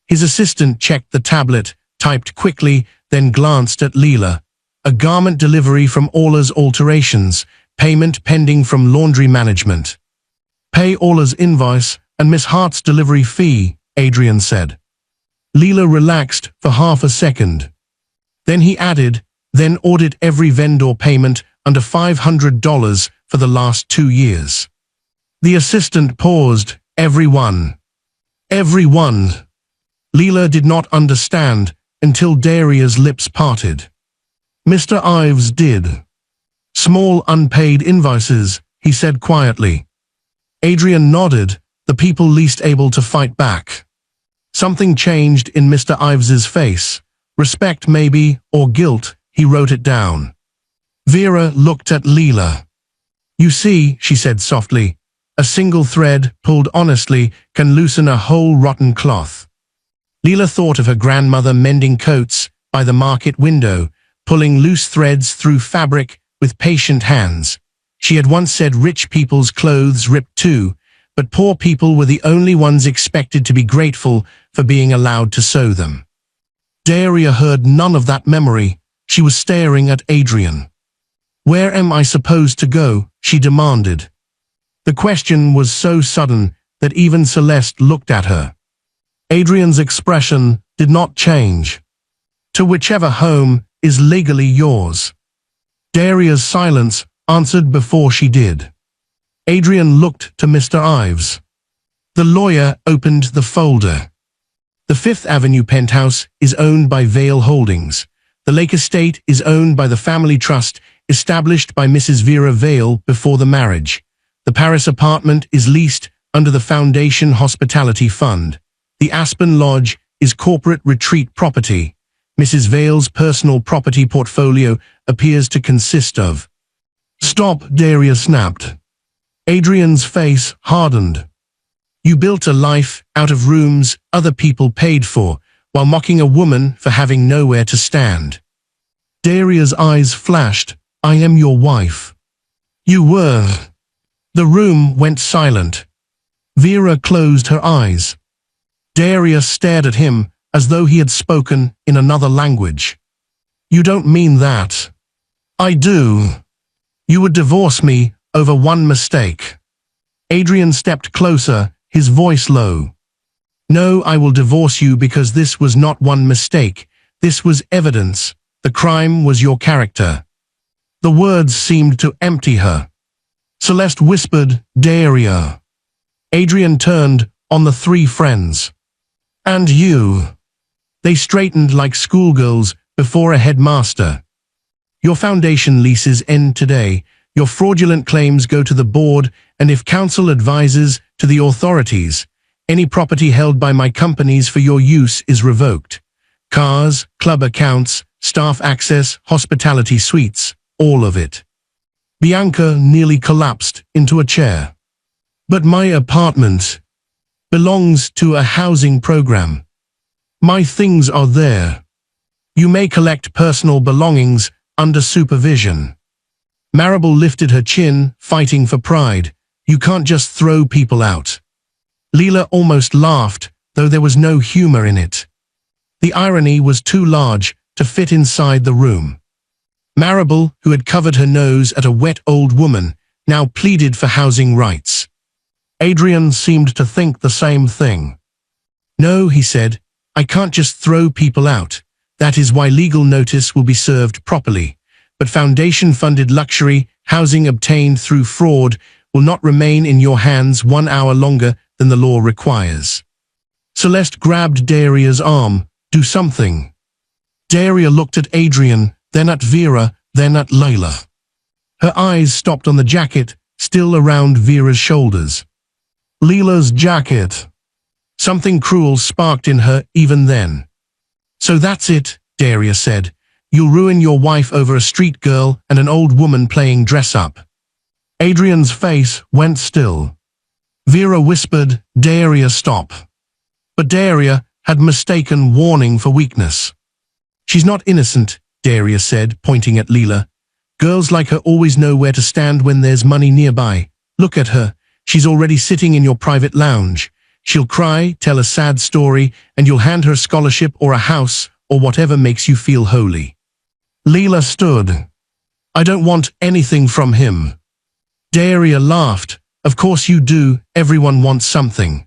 His assistant checked the tablet, typed quickly, then glanced at Leela. "A garment delivery from Orla's Alterations, payment pending from laundry management." "Pay Orla's invoice and Miss Hart's delivery fee," Adrian said. Leela relaxed for half a second. Then he added, "Then audit every vendor payment under $500 for the last 2 years." The assistant paused. "Everyone." "Everyone." Leela did not understand until Daria's lips parted. Mr. Ives did. "Small unpaid invoices," he said quietly. Adrian nodded, the people least able to fight back. Something changed in Mr. Ives's face. Respect maybe, or guilt, he wrote it down. Vera looked at Leela. "You see," she said softly, "a single thread, pulled honestly, can loosen a whole rotten cloth." Leela thought of her grandmother mending coats by the market window, pulling loose threads through fabric with patient hands. She had once said rich people's clothes ripped too, but poor people were the only ones expected to be grateful for being allowed to sew them. Daria heard none of that memory. She was staring at Adrian. "Where am I supposed to go?" she demanded. The question was so sudden that even Celeste looked at her. Adrian's expression did not change. "To whichever home is legally yours." Daria's silence answered before she did. Adrian looked to Mr. Ives. The lawyer opened the folder. "The Fifth Avenue penthouse is owned by Vale Holdings. The Lake Estate is owned by the family trust established by Mrs. Vera Vale before the marriage. The Paris apartment is leased under the Foundation Hospitality Fund. The Aspen Lodge is corporate retreat property. Mrs. Vale's personal property portfolio appears to consist of—" "Stop," Daria snapped. Adrian's face hardened. "You built a life out of rooms other people paid for, while mocking a woman for having nowhere to stand." Daria's eyes flashed. "I am your wife." "You were." The room went silent. Vera closed her eyes. Daria stared at him, as though he had spoken in another language. You don't mean that. I do. You would divorce me over one mistake. Adrian stepped closer, his voice low. No, I will divorce you because this was not one mistake. This was evidence. The crime was your character. The words seemed to empty her. Celeste whispered, Daria. Adrian turned on the three friends. And you. They straightened like schoolgirls before a headmaster. Your foundation leases end today. Your fraudulent claims go to the board, and if council advises, to the authorities. Any property held by my companies for your use is revoked. Cars, club accounts, staff access, hospitality suites, all of it. Bianca nearly collapsed into a chair. But my apartment belongs to a housing program. My things are there. You may collect personal belongings under supervision. Maribel lifted her chin, fighting for pride. You can't just throw people out. Leela almost laughed, though there was no humor in it. The irony was too large to fit inside the room. Maribel, who had covered her nose at a wet old woman, now pleaded for housing rights. Adrian seemed to think the same thing. No, he said, I can't just throw people out. That is why legal notice will be served properly. But foundation-funded luxury, housing obtained through fraud, will not remain in your hands 1 hour longer than the law requires. Celeste grabbed Daria's arm. Do something. Daria looked at Adrian, then at Vera, then at Layla. Her eyes stopped on the jacket, still around Vera's shoulders. Leela's jacket. Something cruel sparked in her even then. So that's it, Daria said. You'll ruin your wife over a street girl and an old woman playing dress-up. Adrian's face went still. Vera whispered, Daria, stop. But Daria had mistaken warning for weakness. She's not innocent, Daria said, pointing at Leela. Girls like her always know where to stand when there's money nearby. Look at her. She's already sitting in your private lounge. She'll cry, tell a sad story, and you'll hand her a scholarship or a house or whatever makes you feel holy. Leela stood. I don't want anything from him. Daria laughed. Of course you do, everyone wants something.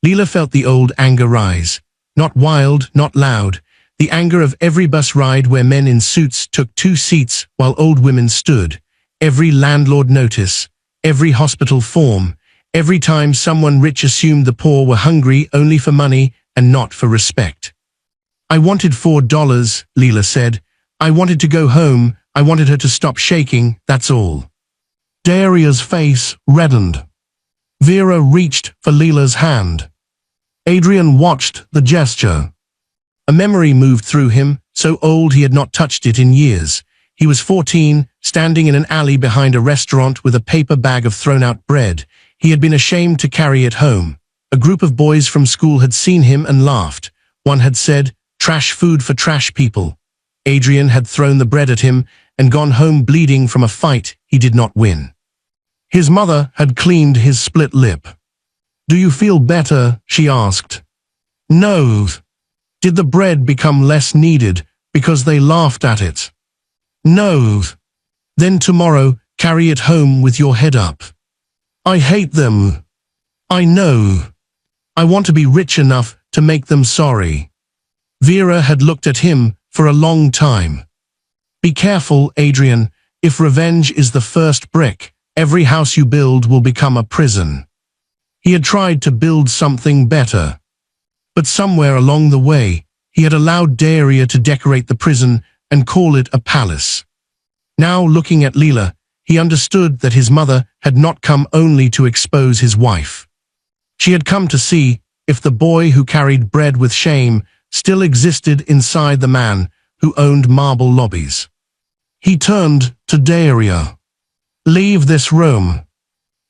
Leela felt the old anger rise. Not wild, not loud. The anger of every bus ride where men in suits took 2 seats while old women stood. Every landlord notice. Every hospital form. Every time someone rich assumed the poor were hungry only for money and not for respect. I wanted $4, Leela said. I wanted to go home. I wanted her to stop shaking, that's all. Daria's face reddened. Vera reached for Leela's hand. Adrian watched the gesture. A memory moved through him, so old he had not touched it in years. He was 14, standing in an alley behind a restaurant with a paper bag of thrown-out bread. He had been ashamed to carry it home. A group of boys from school had seen him and laughed. One had said, trash food for trash people. Adrian had thrown the bread at him and gone home bleeding from a fight he did not win. His mother had cleaned his split lip. Do you feel better? She asked. No. Did the bread become less needed because they laughed at it? No. Then tomorrow, carry it home with your head up. I hate them. I know. I want to be rich enough to make them sorry. Vera had looked at him for a long time. Be careful, Adrian. If revenge is the first brick, every house you build will become a prison. He had tried to build something better. But somewhere along the way, he had allowed Daria to decorate the prison and call it a palace. Now, looking at Leela, he understood that his mother had not come only to expose his wife. She had come to see if the boy who carried bread with shame still existed inside the man who owned marble lobbies. He turned to Daria. Leave this room.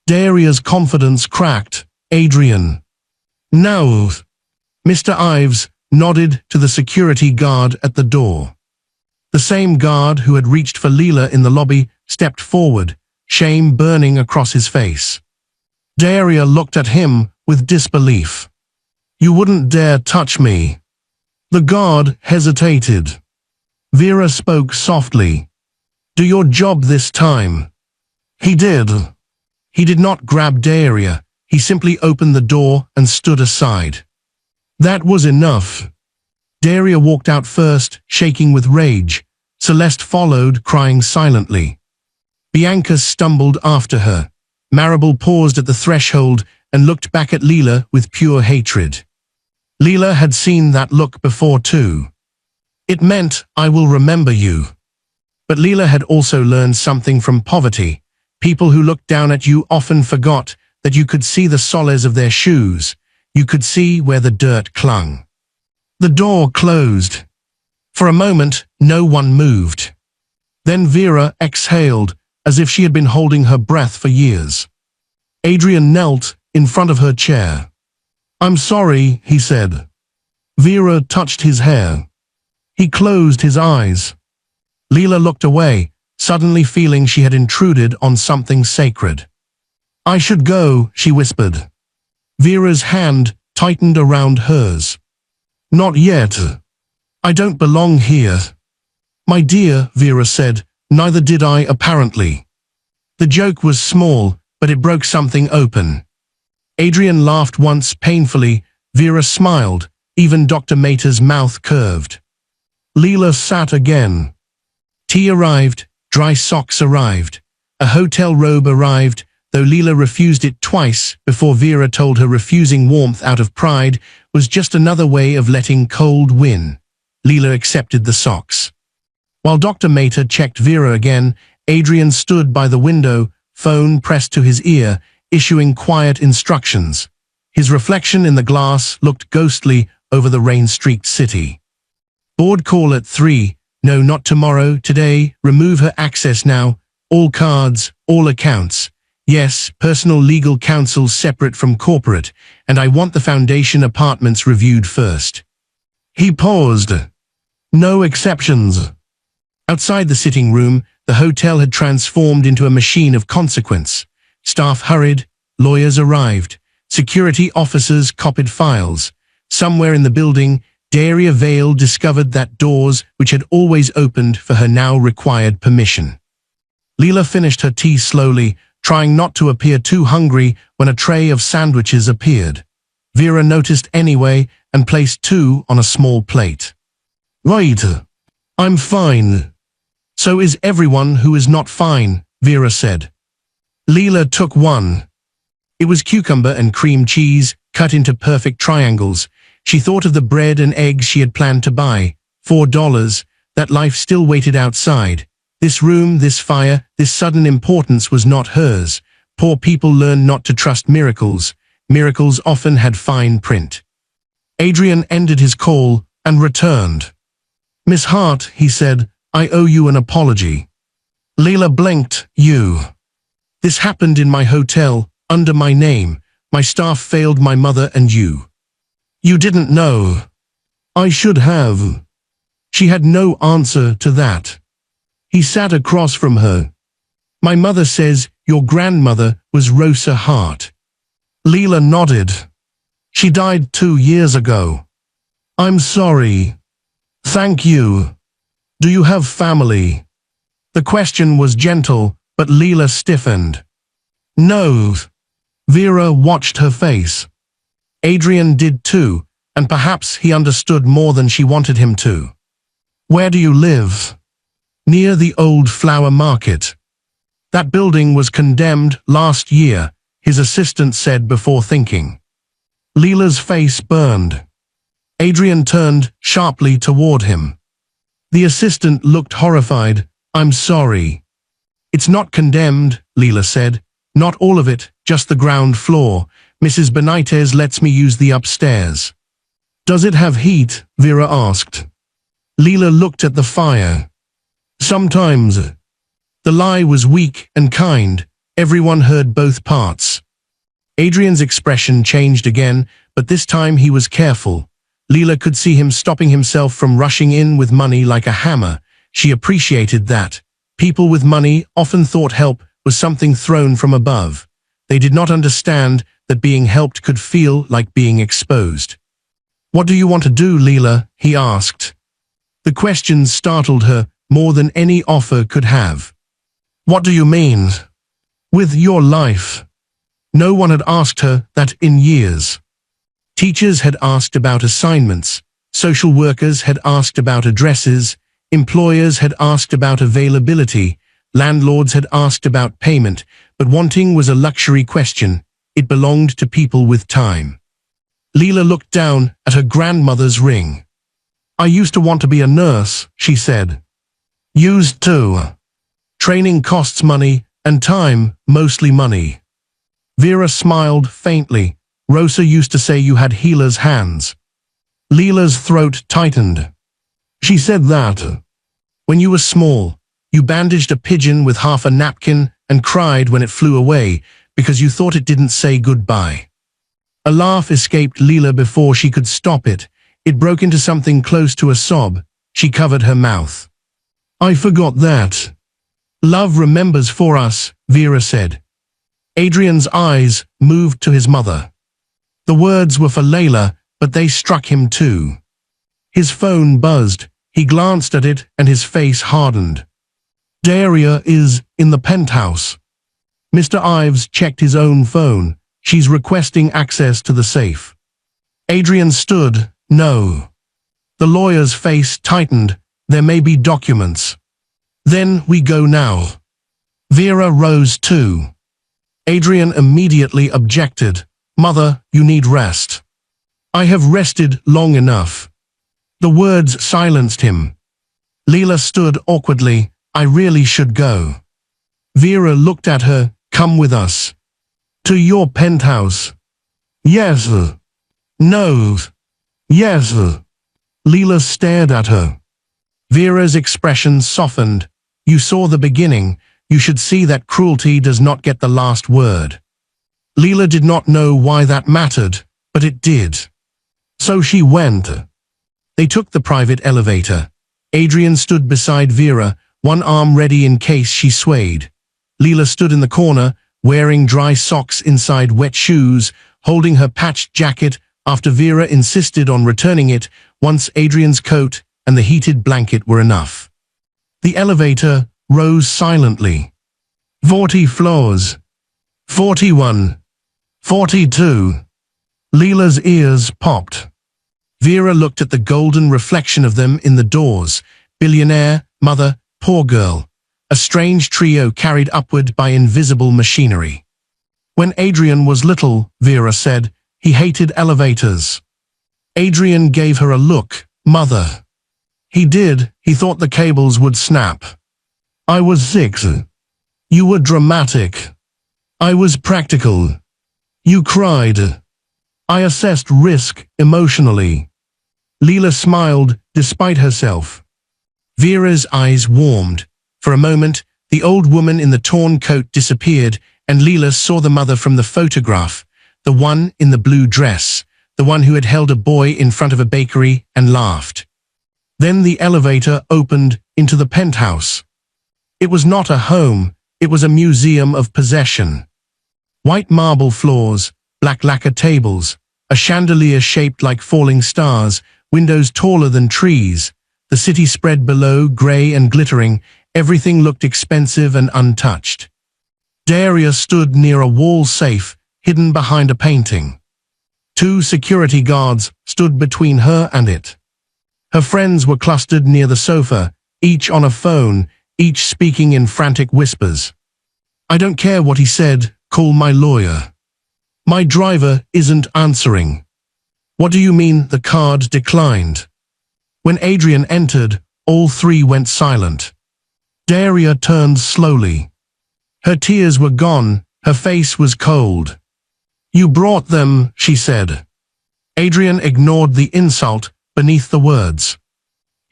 Daria's confidence cracked. Adrian. No. Mr. Ives nodded to the security guard at the door. The same guard who had reached for Leela in the lobby stepped forward, shame burning across his face. Daria looked at him with disbelief. You wouldn't dare touch me. The guard hesitated. Vera spoke softly. Do your job this time. He did. He did not grab Daria. He simply opened the door and stood aside. That was enough. Daria walked out first, shaking with rage. Celeste followed, crying silently. Bianca stumbled after her. Maribel paused at the threshold and looked back at Leela with pure hatred. Leela had seen that look before too. It meant, I will remember you. But Leela had also learned something from poverty. People who looked down at you often forgot that you could see the soles of their shoes. You could see where the dirt clung. The door closed. For a moment, no one moved. Then Vera exhaled, as if she had been holding her breath for years. Adrian knelt in front of her chair. I'm sorry, he said. Vera touched his hair. He closed his eyes. Leela looked away, suddenly feeling she had intruded on something sacred. I should go, she whispered. Vera's hand tightened around hers. Not yet. I don't belong here. My dear, Vera said, neither did I apparently. The joke was small, but it broke something open. Adrian laughed once painfully, Vera smiled, even Dr. Mater's mouth curved. Leela sat again. Tea arrived, dry socks arrived. A hotel robe arrived, though Leela refused it twice before Vera told her refusing warmth out of pride was just another way of letting cold win. Leela accepted the socks. While Dr. Mater checked Vera again, Adrian stood by the window, phone pressed to his ear, issuing quiet instructions. His reflection in the glass looked ghostly over the rain-streaked city. Board call at 3. No, not tomorrow, today. Remove her access now. All cards, all accounts. Yes, personal legal counsel separate from corporate, and I want the foundation apartments reviewed first. He paused. No exceptions. Outside the sitting room, the hotel had transformed into a machine of consequence. Staff hurried, lawyers arrived, security officers copied files. Somewhere in the building, Daria Vale discovered that doors which had always opened for her now required permission. Leela finished her tea slowly, trying not to appear too hungry when a tray of sandwiches appeared. Vera noticed anyway and placed 2 on a small plate. Right. I'm fine. So is everyone who is not fine, Vera said. Leela took 1. It was cucumber and cream cheese, cut into perfect triangles. She thought of the bread and eggs she had planned to buy. $4, that life still waited outside. This room, this fire, this sudden importance was not hers. Poor people learn not to trust miracles. Miracles often had fine print. Adrian ended his call and returned. Miss Hart, he said, I owe you an apology. Leela blinked. You. This happened in my hotel, under my name. My staff failed my mother and you. You didn't know. I should have. She had no answer to that. He sat across from her. My mother says your grandmother was Rosa Hart. Leela nodded. She died 2 years ago. I'm sorry. Thank you. Do you have family? The question was gentle, but Leela stiffened. No. Vera watched her face. Adrian did too, and perhaps he understood more than she wanted him to. Where do you live? Near the old flower market. That building was condemned last year, his assistant said before thinking. Leela's face burned. Adrian turned sharply toward him. The assistant looked horrified. I'm sorry. It's not condemned, Leela said. Not all of it, just the ground floor. Mrs. Benitez lets me use the upstairs. Does it have heat? Vera asked. Leela looked at the fire. Sometimes. The lie was weak and kind. Everyone heard both parts. Adrian's expression changed again, but this time he was careful. Leela could see him stopping himself from rushing in with money like a hammer. She appreciated that. People with money often thought help was something thrown from above. They did not understand that being helped could feel like being exposed. What do you want to do, Leela? He asked. The question startled her more than any offer could have. What do you mean? With your life? No one had asked her that in years. Teachers had asked about assignments, social workers had asked about addresses, employers had asked about availability, landlords had asked about payment, but wanting was a luxury question. It belonged to people with time. Leela looked down at her grandmother's ring. I used to want to be a nurse, she said. Used to. Training costs money, and time, mostly money. Vera smiled faintly. Rosa used to say you had healer's hands. Leela's throat tightened. She said that. When you were small, you bandaged a pigeon with half a napkin and cried when it flew away because you thought it didn't say goodbye. A laugh escaped Leela before she could stop it. It broke into something close to a sob. She covered her mouth. I forgot that. Love remembers for us, Vera said. Adrian's eyes moved to his mother. The words were for Layla, but they struck him too. His phone buzzed. He glanced at it and his face hardened. Daria is in the penthouse. Mr. Ives checked his own phone. She's requesting access to the safe. Adrian stood. No. The lawyer's face tightened. There may be documents. Then we go now. Vera rose too. Adrian immediately objected. Mother, you need rest. I have rested long enough. The words silenced him. Leela stood awkwardly. I really should go. Vera looked at her. Come with us. To your penthouse. Yes. No. Yes. Leela stared at her. Vera's expression softened. You saw the beginning. You should see that cruelty does not get the last word. Leela did not know why that mattered, but it did. So she went. They took the private elevator. Adrian stood beside Vera, one arm ready in case she swayed. Leela stood in the corner, wearing dry socks inside wet shoes, holding her patched jacket after Vera insisted on returning it once Adrian's coat and the heated blanket were enough. The elevator rose silently. 40 floors. 41. 42. Leela's ears popped. Vera looked at the golden reflection of them in the doors. Billionaire, mother, poor girl. A strange trio carried upward by invisible machinery. When Adrian was little, Vera said, he hated elevators. Adrian gave her a look. Mother. He did. He thought the cables would snap. I was 6. You were dramatic. I was practical. You cried. I assessed risk emotionally. Leela smiled despite herself. Vera's eyes warmed. For a moment, the old woman in the torn coat disappeared, and Leela saw the mother from the photograph, the one in the blue dress, the one who had held a boy in front of a bakery and laughed. Then the elevator opened into the penthouse. It was not a home, it was a museum of possession. White marble floors, black lacquer tables, a chandelier shaped like falling stars, windows taller than trees. The city spread below, grey and glittering. Everything looked expensive and untouched. Daria stood near a wall safe, hidden behind a painting. 2 security guards stood between her and it. Her friends were clustered near the sofa, each on a phone, each speaking in frantic whispers. I don't care what he said, call my lawyer. My driver isn't answering. What do you mean the card declined? When Adrian entered, all 3 went silent. Daria turned slowly. Her tears were gone, her face was cold. You brought them, she said. Adrian ignored the insult beneath the words.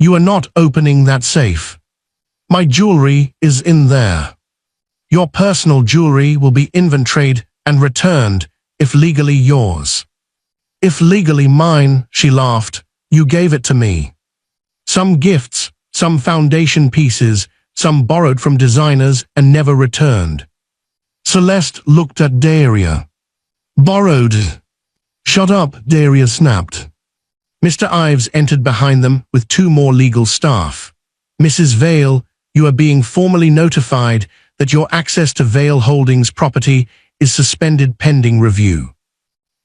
You are not opening that safe. My jewelry is in there. Your personal jewelry will be inventoried and returned, if legally yours. If legally mine, she laughed. You gave it to me. Some gifts, some foundation pieces, some borrowed from designers and never returned. Celeste looked at Daria. Borrowed. Shut up, Daria snapped. Mr. Ives entered behind them with two more legal staff. Mrs. Vale, you are being formally notified that your access to Vale Holdings property is suspended pending review.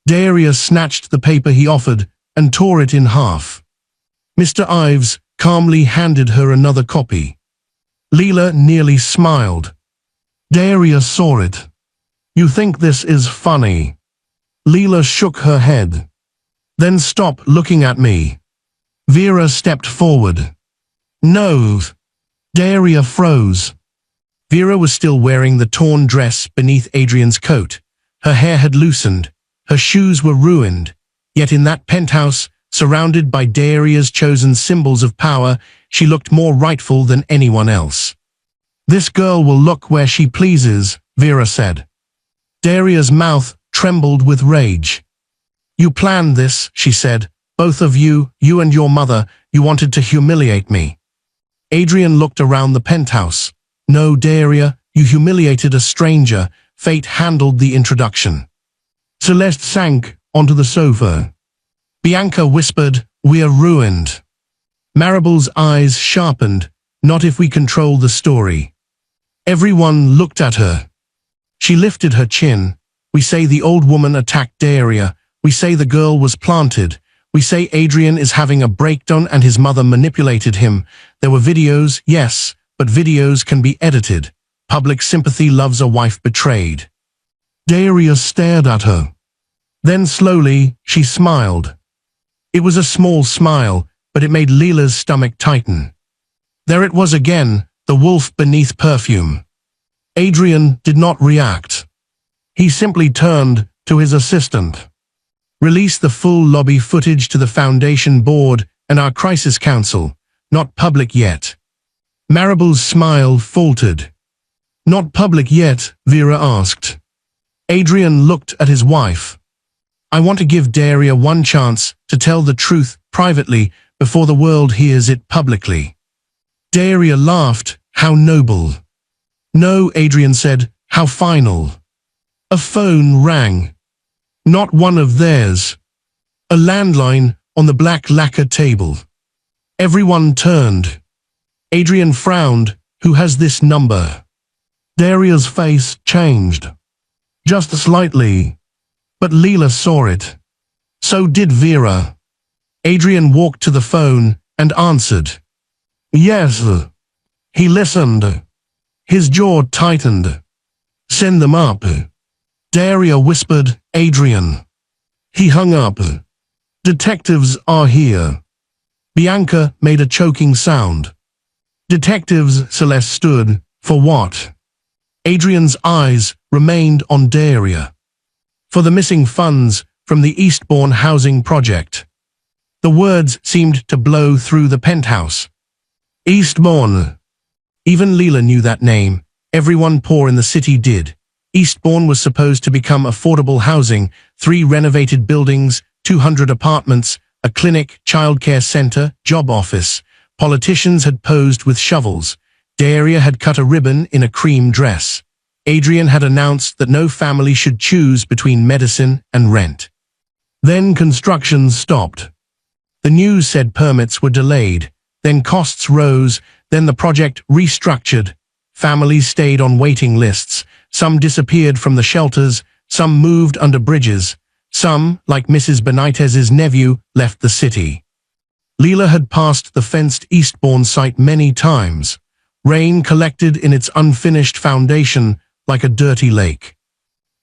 Daria snatched the paper he offered and tore it in half. Mr. Ives calmly handed her another copy. Leela nearly smiled. Daria saw it. You think this is funny? Leela shook her head. Then stop looking at me. Vera stepped forward. No. Daria froze. Vera was still wearing the torn dress beneath Adrian's coat. Her hair had loosened. Her shoes were ruined. Yet in that penthouse, surrounded by Daria's chosen symbols of power, she looked more rightful than anyone else. This girl will look where she pleases, Vera said. Daria's mouth trembled with rage. You planned this, she said. Both of you, you and your mother, you wanted to humiliate me. Adrian looked around the penthouse. No, Daria, you humiliated a stranger. Fate handled the introduction. Celeste sank onto the sofa. Bianca whispered, we are ruined. Maribel's eyes sharpened. Not if we control the story. Everyone looked at her. She lifted her chin. We say the old woman attacked Daria. We say the girl was planted. We say Adrian is having a breakdown and his mother manipulated him. There were videos, yes, but videos can be edited. Public sympathy loves a wife betrayed. Daria stared at her. Then slowly, she smiled. It was a small smile, but it made Leela's stomach tighten. There it was again, the wolf beneath perfume. Adrian did not react. He simply turned to his assistant. Release the full lobby footage to the Foundation Board and our Crisis Council. Not public yet. Maribel's smile faltered. Not public yet, Vera asked. Adrian looked at his wife. I want to give Daria one chance to tell the truth privately before the world hears it publicly. Daria laughed. How noble. No, Adrian said. How final. A phone rang. Not one of theirs. A landline on the black lacquer table. Everyone turned. Adrian frowned. Who has this number? Daria's face changed. Just slightly. But Leela saw it. So did Vera. Adrian walked to the phone and answered. Yes. He listened. His jaw tightened. Send them up. Daria whispered, Adrian. He hung up. Detectives are here. Bianca made a choking sound. Detectives, Celeste stood. For what? Adrian's eyes remained on Daria. For the missing funds from the Eastbourne housing project. The words seemed to blow through the penthouse. Eastbourne. Even Leela knew that name. Everyone poor in the city did. Eastbourne was supposed to become affordable housing, 3 renovated buildings, 200 apartments, a clinic, childcare center, job office. Politicians had posed with shovels. Daria had cut a ribbon in a cream dress. Adrian had announced that no family should choose between medicine and rent. Then construction stopped. The news said permits were delayed. Then costs rose. Then the project restructured. Families stayed on waiting lists. Some disappeared from the shelters. Some moved under bridges. Some, like Mrs. Benitez's nephew, left the city. Leela had passed the fenced Eastbourne site many times. Rain collected in its unfinished foundation like a dirty lake.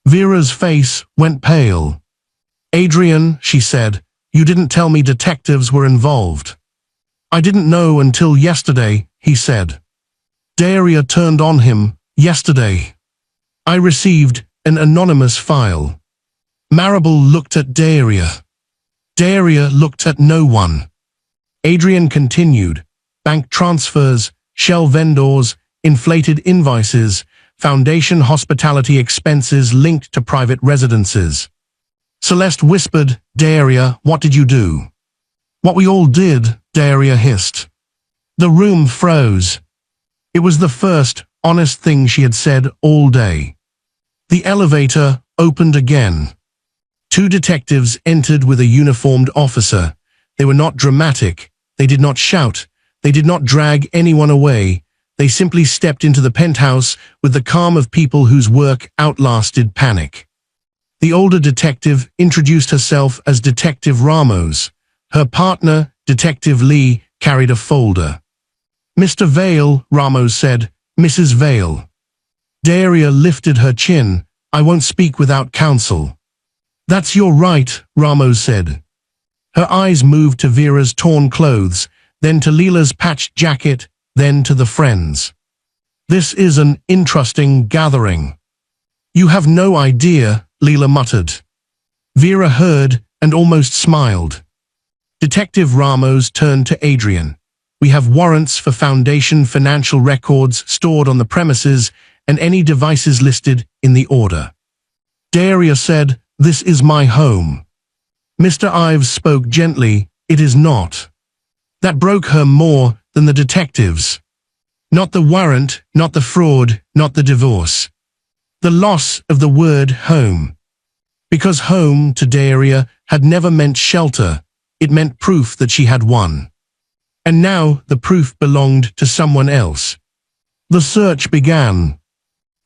Vera's face went pale. Adrian, she said, you didn't tell me detectives were involved. I didn't know until yesterday, he said. Daria turned on him. Yesterday. I received an anonymous file. Maribel looked at Daria. Daria looked at no one. Adrian continued. Bank transfers, shell vendors, inflated invoices, Foundation hospitality expenses linked to private residences. Celeste whispered, Daria, what did you do? What we all did, Daria hissed. The room froze. It was the first honest thing she had said all day. The elevator opened again. 2 detectives entered with a uniformed officer. They were not dramatic. They did not shout. They did not drag anyone away. They simply stepped into the penthouse with the calm of people whose work outlasted panic. The older detective introduced herself as Detective Ramos. Her partner, Detective Lee, carried a folder. "Mr. Vale," Ramos said. "Mrs. Vale." Daria lifted her chin. "I won't speak without counsel." "That's your right," Ramos said. Her eyes moved to Vera's torn clothes, then to Leela's patched jacket, then to the friends. "This is an interesting gathering." "You have no idea," Leela muttered. Vera heard and almost smiled. Detective Ramos turned to Adrian. "We have warrants for Foundation financial records stored on the premises and any devices listed in the order." Daria said, "This is my home." Mr. Ives spoke gently, "It is not." That broke her more than the detectives. Not the warrant, not the fraud, not the divorce. The loss of the word home. Because home to Daria had never meant shelter, it meant proof that she had won. And now the proof belonged to someone else. The search began.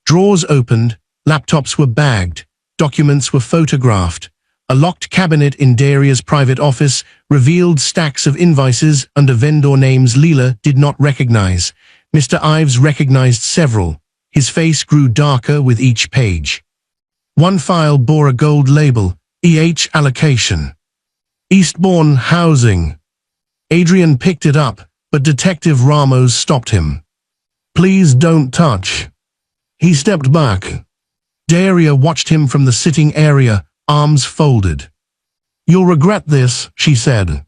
Drawers opened, laptops were bagged, documents were photographed. A locked cabinet in Daria's private office revealed stacks of invoices under vendor names Leela did not recognize. Mr. Ives recognized several. His face grew darker with each page. One file bore a gold label, EH Allocation. Eastbourne Housing. Adrian picked it up, but Detective Ramos stopped him. "Please don't touch." He stepped back. Daria watched him from the sitting area, arms folded. "You'll regret this," she said.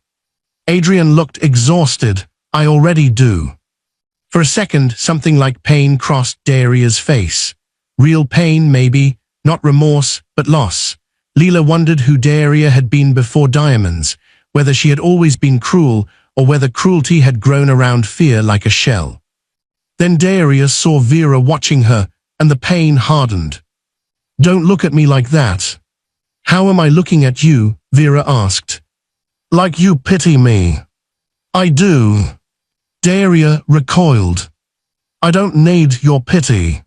Adrian looked exhausted. "I already do." For a second, something like pain crossed Daria's face. Real pain, maybe, not remorse, but loss. Leela wondered who Daria had been before Diamonds, whether she had always been cruel, or whether cruelty had grown around fear like a shell. Then Daria saw Vera watching her, and the pain hardened. "Don't look at me like that." "How am I looking at you?" Vera asked. "Like you pity me." "I do." Daria recoiled. "I don't need your pity."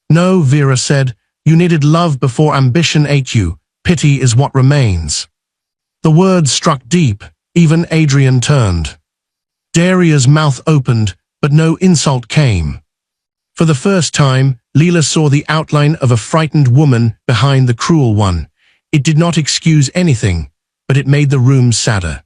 "No," Vera said, "you needed love before ambition ate you. Pity is what remains." The words struck deep. Even Adrian turned. Daria's mouth opened, but no insult came. For the first time, Leela saw the outline of a frightened woman behind the cruel one. It did not excuse anything, but it made the room sadder.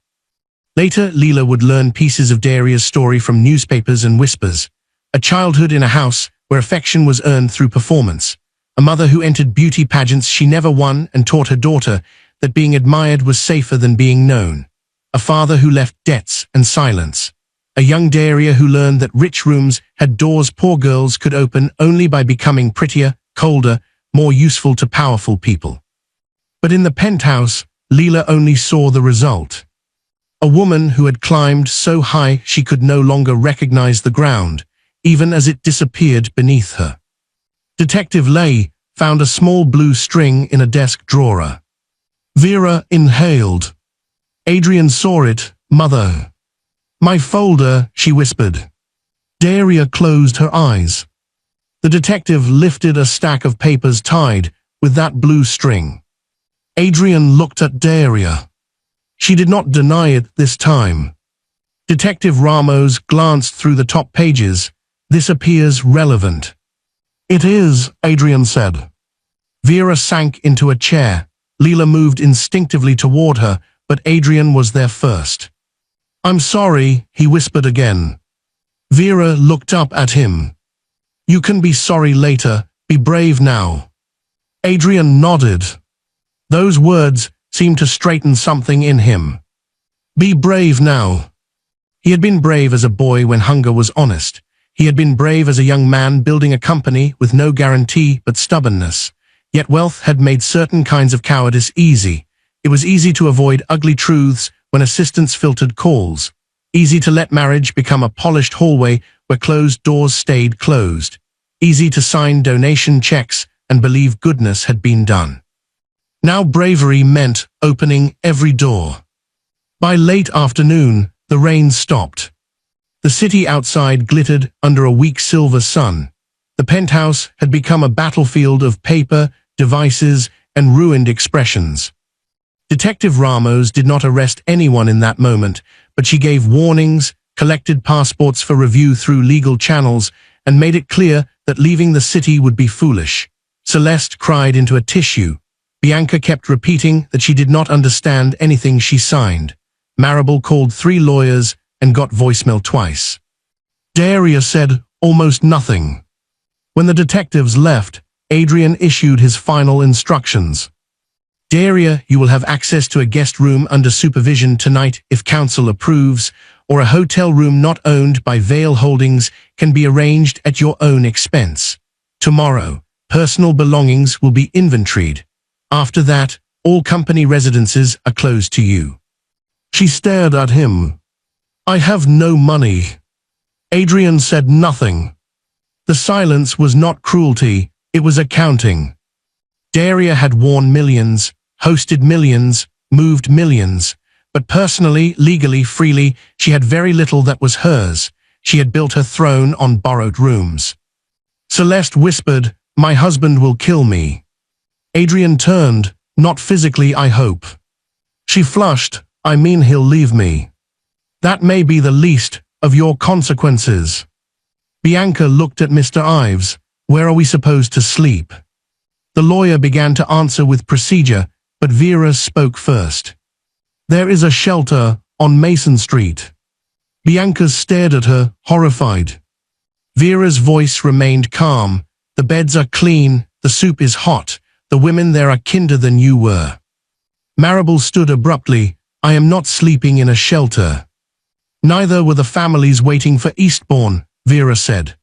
Later, Leela would learn pieces of Daria's story from newspapers and whispers. A childhood in a house where affection was earned through performance. A mother who entered beauty pageants she never won and taught her daughter that being admired was safer than being known. A father who left debts and silence. A young Daria who learned that rich rooms had doors poor girls could open only by becoming prettier, colder, more useful to powerful people. But in the penthouse, Leela only saw the result. A woman who had climbed so high she could no longer recognize the ground, even as it disappeared beneath her. Detective Lay found a small blue string in a desk drawer. Vera inhaled. Adrian saw it. "Mother." "My folder," she whispered. Daria closed her eyes. The detective lifted a stack of papers tied with that blue string. Adrian looked at Daria. She did not deny it this time. Detective Ramos glanced through the top pages. "This appears relevant." "It is," Adrian said. Vera sank into a chair. Leela moved instinctively toward her, but Adrian was there first. "I'm sorry," he whispered again. Vera looked up at him. "You can be sorry later. Be brave now." Adrian nodded. Those words seemed to straighten something in him. Be brave now. He had been brave as a boy when hunger was honest. He had been brave as a young man building a company with no guarantee but stubbornness. Yet wealth had made certain kinds of cowardice easy. It was easy to avoid ugly truths when assistants filtered calls. Easy to let marriage become a polished hallway where closed doors stayed closed. Easy to sign donation checks and believe goodness had been done. Now bravery meant opening every door. By late afternoon, the rain stopped. The city outside glittered under a weak silver sun. The penthouse had become a battlefield of paper, devices, and ruined expressions. Detective Ramos did not arrest anyone in that moment, but she gave warnings, collected passports for review through legal channels, and made it clear that leaving the city would be foolish. Celeste cried into a tissue. Bianca kept repeating that she did not understand anything she signed. Maribel called 3 lawyers and got voicemail twice. Daria said almost nothing. When the detectives left, Adrian issued his final instructions. Daria, you will have access to a guest room under supervision tonight if council approves, or a hotel room not owned by Vale Holdings can be arranged at your own expense. Tomorrow, personal belongings will be inventoried. After that, all company residences are closed to you. She stared at him. I have no money. Adrian said nothing. The silence was not cruelty, it was accounting. Daria had worn millions, hosted millions, moved millions, but personally, legally, freely, she had very little that was hers. She had built her throne on borrowed rooms. Celeste whispered, "My husband will kill me." Adrian turned, "Not physically, I hope." She flushed, "I mean he'll leave me. That may be the least of your consequences." Bianca looked at Mr. Ives. "Where are we supposed to sleep?" The lawyer began to answer with procedure, but Vera spoke first. "There is a shelter on Mason Street." Bianca stared at her, horrified. Vera's voice remained calm. "The beds are clean, the soup is hot, the women there are kinder than you were." Maribel stood abruptly. "I am not sleeping in a shelter." "Neither were the families waiting for Eastbourne," Vera said.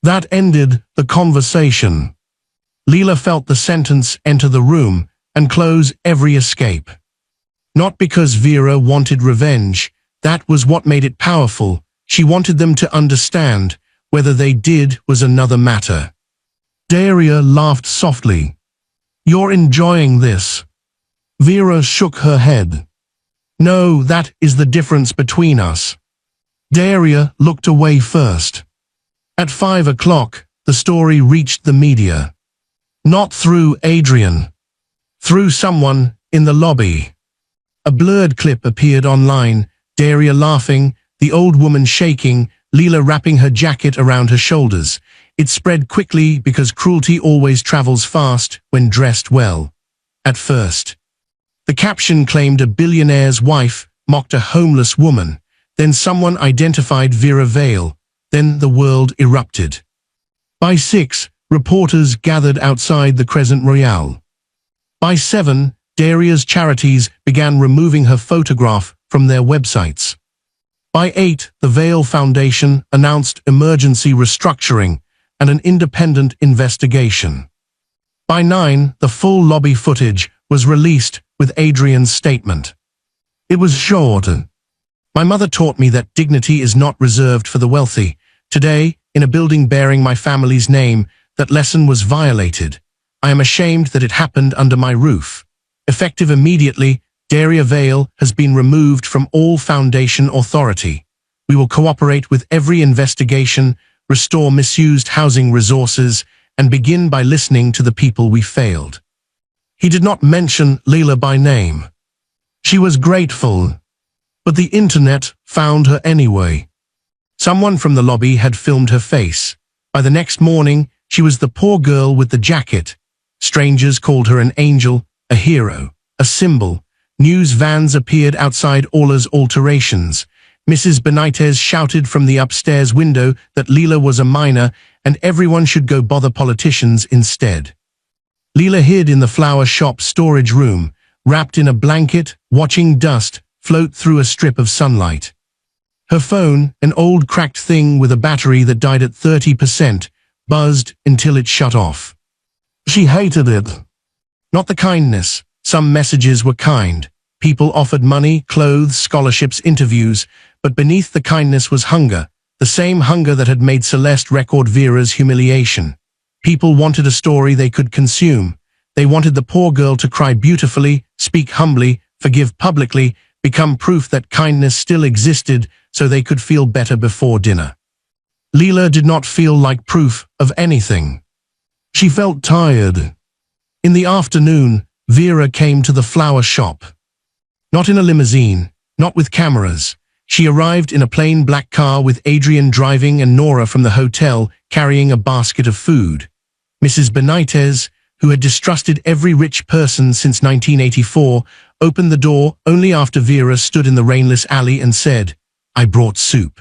That ended the conversation. Leela felt the sentence enter the room and close every escape. Not because Vera wanted revenge, that was what made it powerful. She wanted them to understand. Whether they did was another matter. Daria laughed softly. "You're enjoying this." Vera shook her head. "No, that is the difference between us." Daria looked away first. At 5 o'clock, the story reached the media. Not through Adrian. Through someone in the lobby. A blurred clip appeared online, Daria laughing, the old woman shaking, Leela wrapping her jacket around her shoulders. It spread quickly because cruelty always travels fast when dressed well. At first. The caption claimed a billionaire's wife mocked a homeless woman. Then someone identified Vera Vale. Then the world erupted. By 6, reporters gathered outside the Crescent Royale. By 7, Daria's charities began removing her photograph from their websites. By 8, the Vale Foundation announced emergency restructuring and an independent investigation. By 9, the full lobby footage was released with Adrian's statement. It was short. "My mother taught me that dignity is not reserved for the wealthy. Today, in a building bearing my family's name, that lesson was violated. I am ashamed that it happened under my roof. Effective immediately, Daria Vale has been removed from all foundation authority. We will cooperate with every investigation, restore misused housing resources, and begin by listening to the people we failed." He did not mention Leela by name. She was grateful. But the internet found her anyway. Someone from the lobby had filmed her face. By the next morning, she was the poor girl with the jacket. Strangers called her an angel, a hero, a symbol. News vans appeared outside Orla's alterations. Mrs. Benitez shouted from the upstairs window that Leela was a minor and everyone should go bother politicians instead. Leela hid in the flower shop storage room, wrapped in a blanket, watching dust float through a strip of sunlight. Her phone, an old cracked thing with a battery that died at 30%, buzzed until it shut off. She hated it. Not the kindness. Some messages were kind. People offered money, clothes, scholarships, interviews, but beneath the kindness was hunger, the same hunger that had made Celeste record Vera's humiliation. People wanted a story they could consume. They wanted the poor girl to cry beautifully, speak humbly, forgive publicly, become proof that kindness still existed so they could feel better before dinner. Leela did not feel like proof of anything. She felt tired. In the afternoon, Vera came to the flower shop. Not in a limousine, not with cameras. She arrived in a plain black car with Adrian driving and Nora from the hotel carrying a basket of food. Mrs. Benitez, who had distrusted every rich person since 1984, opened the door only after Vera stood in the rainless alley and said, "I brought soup."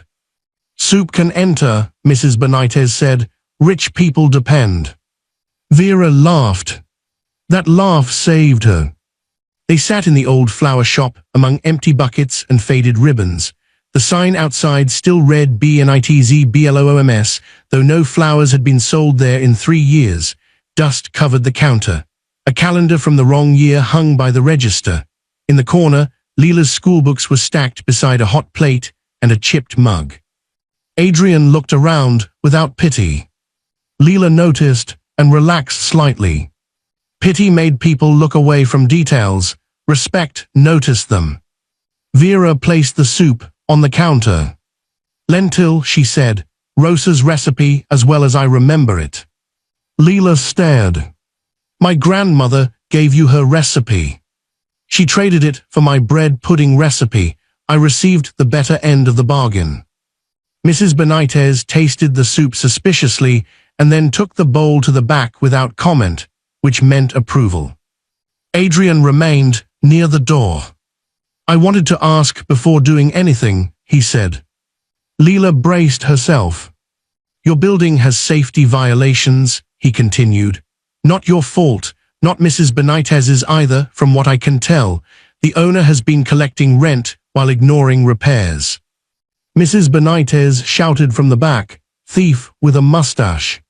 "Soup can enter," Mrs. Benitez said. "Rich people depend." Vera laughed. That laugh saved her. They sat in the old flower shop among empty buckets and faded ribbons. The sign outside still read BNITZBLOOMS, though no flowers had been sold there in 3 years. Dust covered the counter. A calendar from the wrong year hung by the register. In the corner, Leela's schoolbooks were stacked beside a hot plate and a chipped mug. Adrian looked around without pity. Leela noticed and relaxed slightly. Pity made people look away from details. Respect noticed them. Vera placed the soup on the counter. "Lentil," she said, "Rosa's recipe as well as I remember it." Leela stared. "My grandmother gave you her recipe." "She traded it for my bread pudding recipe. I received the better end of the bargain." Mrs. Benitez tasted the soup suspiciously and then took the bowl to the back without comment, which meant approval. Adrian remained near the door. "I wanted to ask before doing anything," he said. Leela braced herself. "Your building has safety violations," he continued. "Not your fault, not Mrs. Benitez's either, from what I can tell. The owner has been collecting rent while ignoring repairs." Mrs. Benitez shouted from the back, "Thief with a mustache."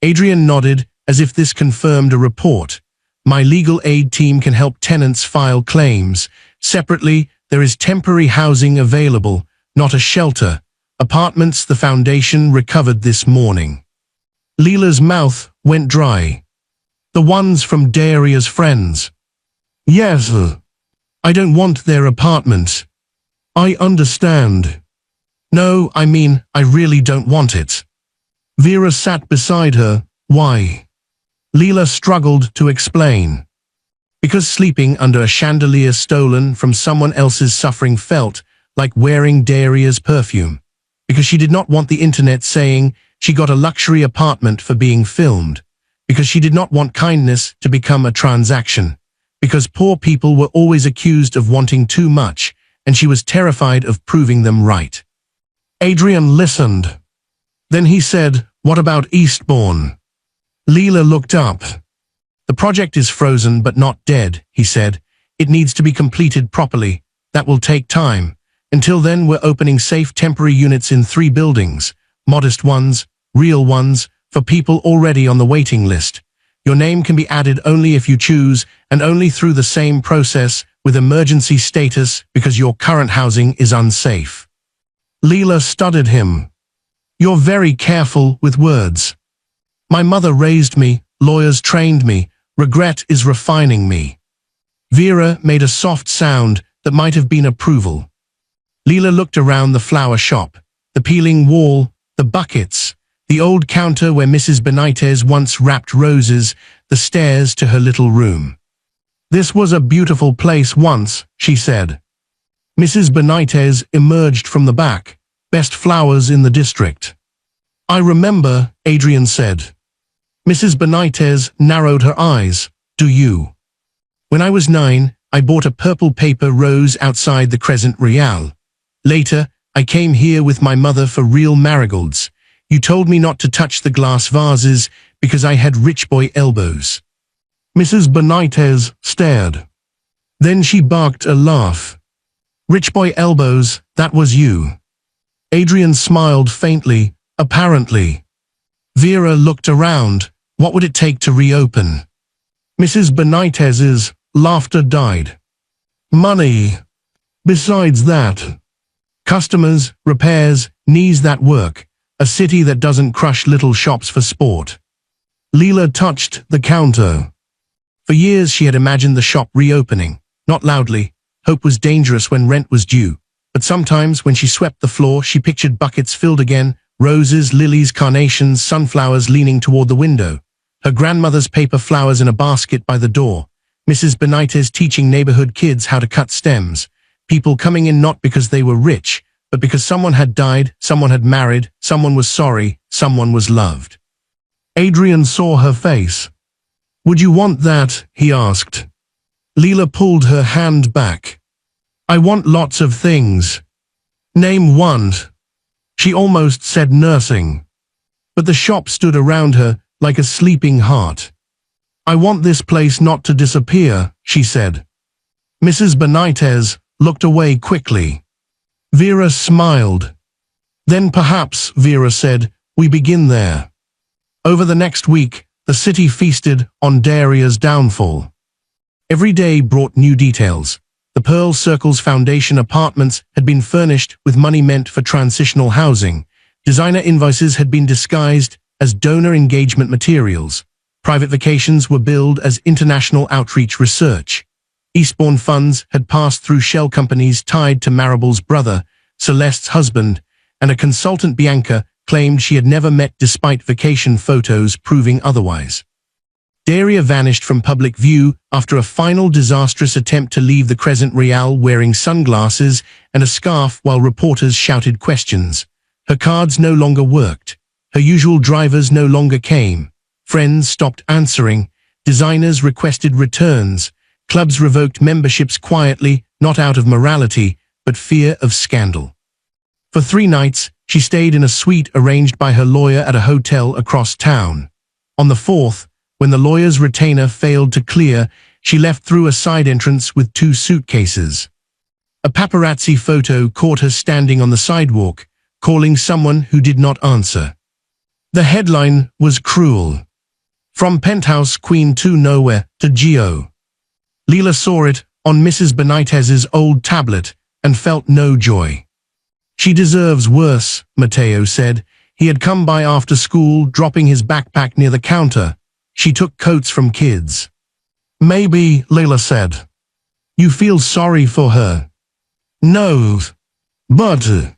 Adrian nodded as if this confirmed a report. "My legal aid team can help tenants file claims. Separately, there is temporary housing available, not a shelter. Apartments the foundation recovered this morning." Leela's mouth went dry. "The ones from Daria's friends?" "Yes. I don't want their apartment." "I understand." "No, I mean, I really don't want it." Vera sat beside her. "Why?" Leela struggled to explain. Because sleeping under a chandelier stolen from someone else's suffering felt like wearing Daria's perfume. Because she did not want the internet saying she got a luxury apartment for being filmed. Because she did not want kindness to become a transaction. Because poor people were always accused of wanting too much, and she was terrified of proving them right. Adrian listened. Then he said, "What about Eastbourne?" Leela looked up. "The project is frozen but not dead," he said. "It needs to be completed properly. That will take time. Until then, we're opening safe temporary units in 3 buildings. Modest ones, real ones, for people already on the waiting list. Your name can be added only if you choose, and only through the same process with emergency status because your current housing is unsafe." Leela studied him. "You're very careful with words." "My mother raised me, lawyers trained me, regret is refining me." Vera made a soft sound that might have been approval. Leela looked around the flower shop, the peeling wall, the buckets, the old counter where Mrs. Benitez once wrapped roses, the stairs to her little room. "This was a beautiful place once," she said. Mrs. Benitez emerged from the back. "Best flowers in the district." "I remember," Adrian said. Mrs. Benitez narrowed her eyes. "Do you?" "When I was 9, I bought a purple paper rose outside the Crescent Real. Later, I came here with my mother for real marigolds. You told me not to touch the glass vases because I had rich boy elbows." Mrs. Benitez stared. Then she barked a laugh. "Rich boy elbows, that was you." Adrian smiled faintly, apparently. Vera looked around. What would it take to reopen? Mrs. Benitez's laughter died. "Money. Besides that, customers, repairs, knees that work, a city that doesn't crush little shops for sport." Leela touched the counter. For years she had imagined the shop reopening, not loudly, hope was dangerous when rent was due. But sometimes when she swept the floor, she pictured buckets filled again, roses, lilies, carnations, sunflowers leaning toward the window. Her grandmother's paper flowers in a basket by the door. Mrs. Benitez teaching neighborhood kids how to cut stems. People coming in not because they were rich, but because someone had died, someone had married, someone was sorry, someone was loved. Adrian saw her face. "Would you want that?" he asked. Leela pulled her hand back. "I want lots of things." "Name one." She almost said nursing. But the shop stood around her like a sleeping heart. "I want this place not to disappear," she said. Mrs. Benitez looked away quickly. Vera smiled. "Then perhaps," Vera said, "we begin there." Over the next week, the city feasted on Daria's downfall. Every day brought new details. The Pearl Circle's foundation apartments had been furnished with money meant for transitional housing. Designer invoices had been disguised as donor engagement materials. Private vacations were billed as international outreach research. Eastbourne funds had passed through shell companies tied to Maribel's brother, Celeste's husband, and a consultant, Bianca, claimed she had never met despite vacation photos proving otherwise. Daria vanished from public view after a final disastrous attempt to leave the Crescent Real wearing sunglasses and a scarf while reporters shouted questions. Her cards no longer worked. Her usual drivers no longer came. Friends stopped answering. Designers requested returns. Clubs revoked memberships quietly, not out of morality, but fear of scandal. For 3 nights, she stayed in a suite arranged by her lawyer at a hotel across town. On the 4th, when the lawyer's retainer failed to clear, she left through a side entrance with 2 suitcases. A paparazzi photo caught her standing on the sidewalk, calling someone who did not answer. The headline was cruel. From penthouse queen to nowhere to Geo. Leela saw it on Mrs. Benitez's old tablet and felt no joy. "She deserves worse," Mateo said. He had come by after school, dropping his backpack near the counter. She took coats from kids. "Maybe," Leela said. "You feel sorry for her." "No. But..."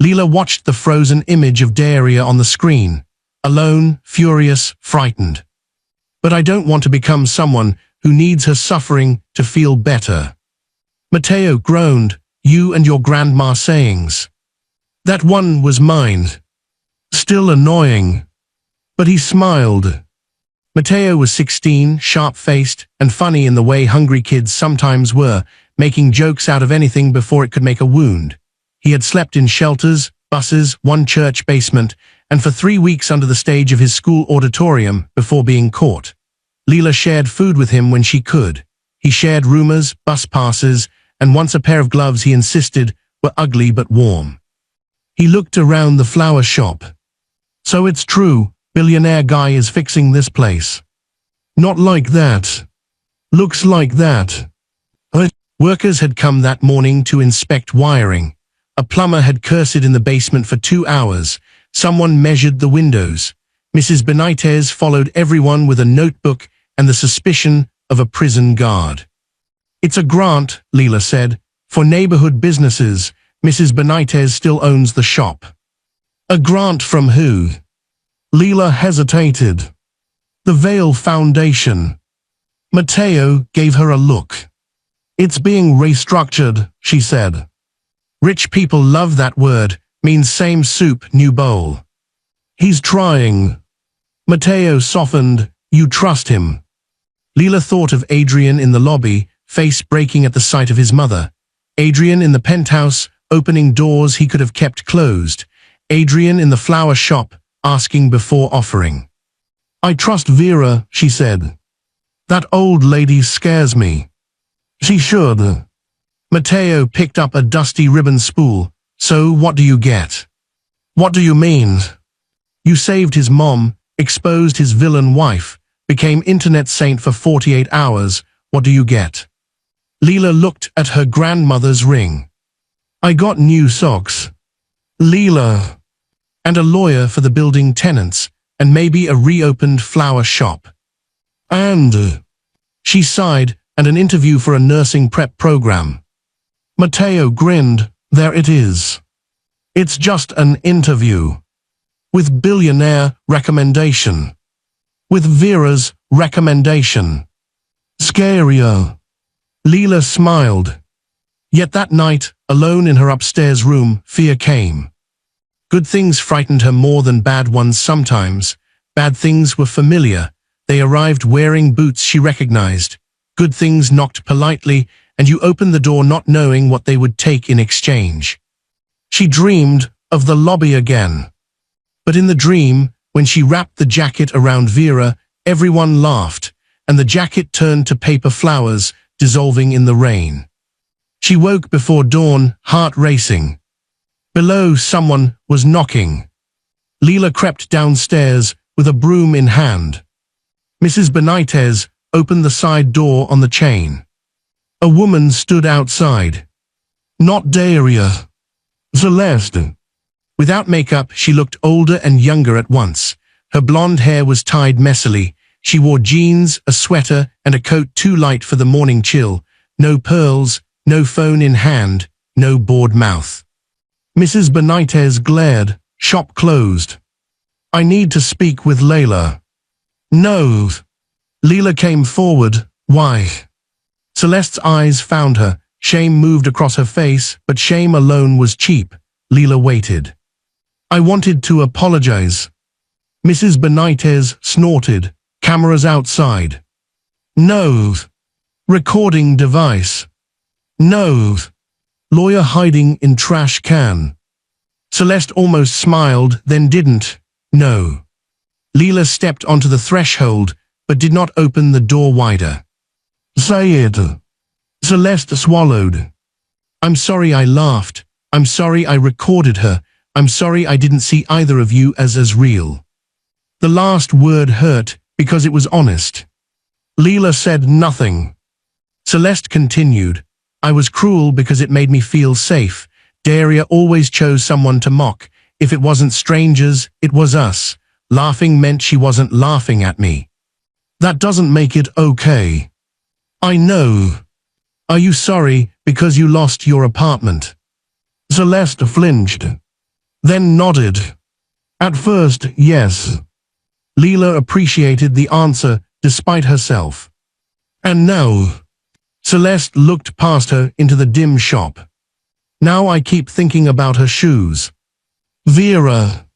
Leela watched the frozen image of Daria on the screen. Alone, furious, frightened. "But I don't want to become someone who needs her suffering to feel better." Mateo groaned. "You and your grandma sayings. That one was mine." Still annoying. But he smiled. Mateo was 16, sharp-faced, and funny in the way hungry kids sometimes were, making jokes out of anything before it could make a wound. He had slept in shelters, buses, one church basement, and for 3 weeks under the stage of his school auditorium before being caught. Leela shared food with him when she could. He shared rumors, bus passes, and once a pair of gloves he insisted were ugly but warm. He looked around the flower shop. "So it's true, billionaire guy is fixing this place." "Not like that. Looks like that." Workers had come that morning to inspect wiring. A plumber had cursed in the basement for 2 hours. Someone measured the windows. Mrs. Benitez followed everyone with a notebook and the suspicion of a prison guard. "It's a grant," Leela said, "for neighborhood businesses. Mrs. Benitez still owns the shop." "A grant from who?" Leela hesitated. "The Vale Foundation." Mateo gave her a look. "It's being restructured," she said. "Rich people love that word, means same soup, new bowl." "He's trying." Mateo softened. "You trust him." Leela thought of Adrian in the lobby, face breaking at the sight of his mother. Adrian in the penthouse, opening doors he could have kept closed. Adrian in the flower shop, asking before offering. "I trust Vera," she said. "That old lady scares me." "She should." Mateo picked up a dusty ribbon spool. "So what do you get?" "What do you mean?" "You saved his mom, exposed his villain wife, became internet saint for 48 hours. What do you get?" Leela looked at her grandmother's ring. "I got new socks." Leela. "And a lawyer for the building tenants, and maybe a reopened flower shop." "And..." She sighed, "and an interview for a nursing prep program." Mateo grinned. There it is. It's just an interview. With Billionaire recommendation. With Vera's recommendation. Scarier. Leela smiled. Yet that night, alone in her upstairs room, fear came. Good things frightened her more than bad ones sometimes. Bad things were familiar. They arrived wearing boots she recognized. Good things knocked politely, and you opened the door not knowing what they would take in exchange. She dreamed of the lobby again. But in the dream, when she wrapped the jacket around Vera, everyone laughed, and the jacket turned to paper flowers, dissolving in the rain. She woke before dawn, heart racing. Below, someone was knocking. Leela crept downstairs with a broom in hand. Mrs. Benitez opened the side door on the chain. A woman stood outside. Not Daria. Celeste. Without makeup, she looked older and younger at once. Her blonde hair was tied messily. She wore jeans, a sweater, and a coat too light for the morning chill. No pearls, no phone in hand, no bored mouth. Mrs. Benitez glared. Shop closed. I need to speak with Layla. No. Leela came forward. Why? Celeste's eyes found her. Shame moved across her face, but shame alone was cheap. Leela waited. I wanted to apologize. Mrs. Benitez snorted. Cameras outside. No. Recording device. No. Lawyer hiding in trash can. Celeste almost smiled, then didn't. No. Leela stepped onto the threshold, but did not open the door wider. Say it. Celeste swallowed. I'm sorry I laughed. I'm sorry I recorded her. I'm sorry I didn't see either of you as real. The last word hurt because it was honest. Leela said nothing. Celeste continued. I was cruel because it made me feel safe. Daria always chose someone to mock. If it wasn't strangers, it was us. Laughing meant she wasn't laughing at me. That doesn't make it okay. I know. Are you sorry because you lost your apartment? Celeste flinched. Then nodded. At first, yes. Leela appreciated the answer despite herself. And now? Celeste looked past her into the dim shop. Now I keep thinking about her shoes. Vera.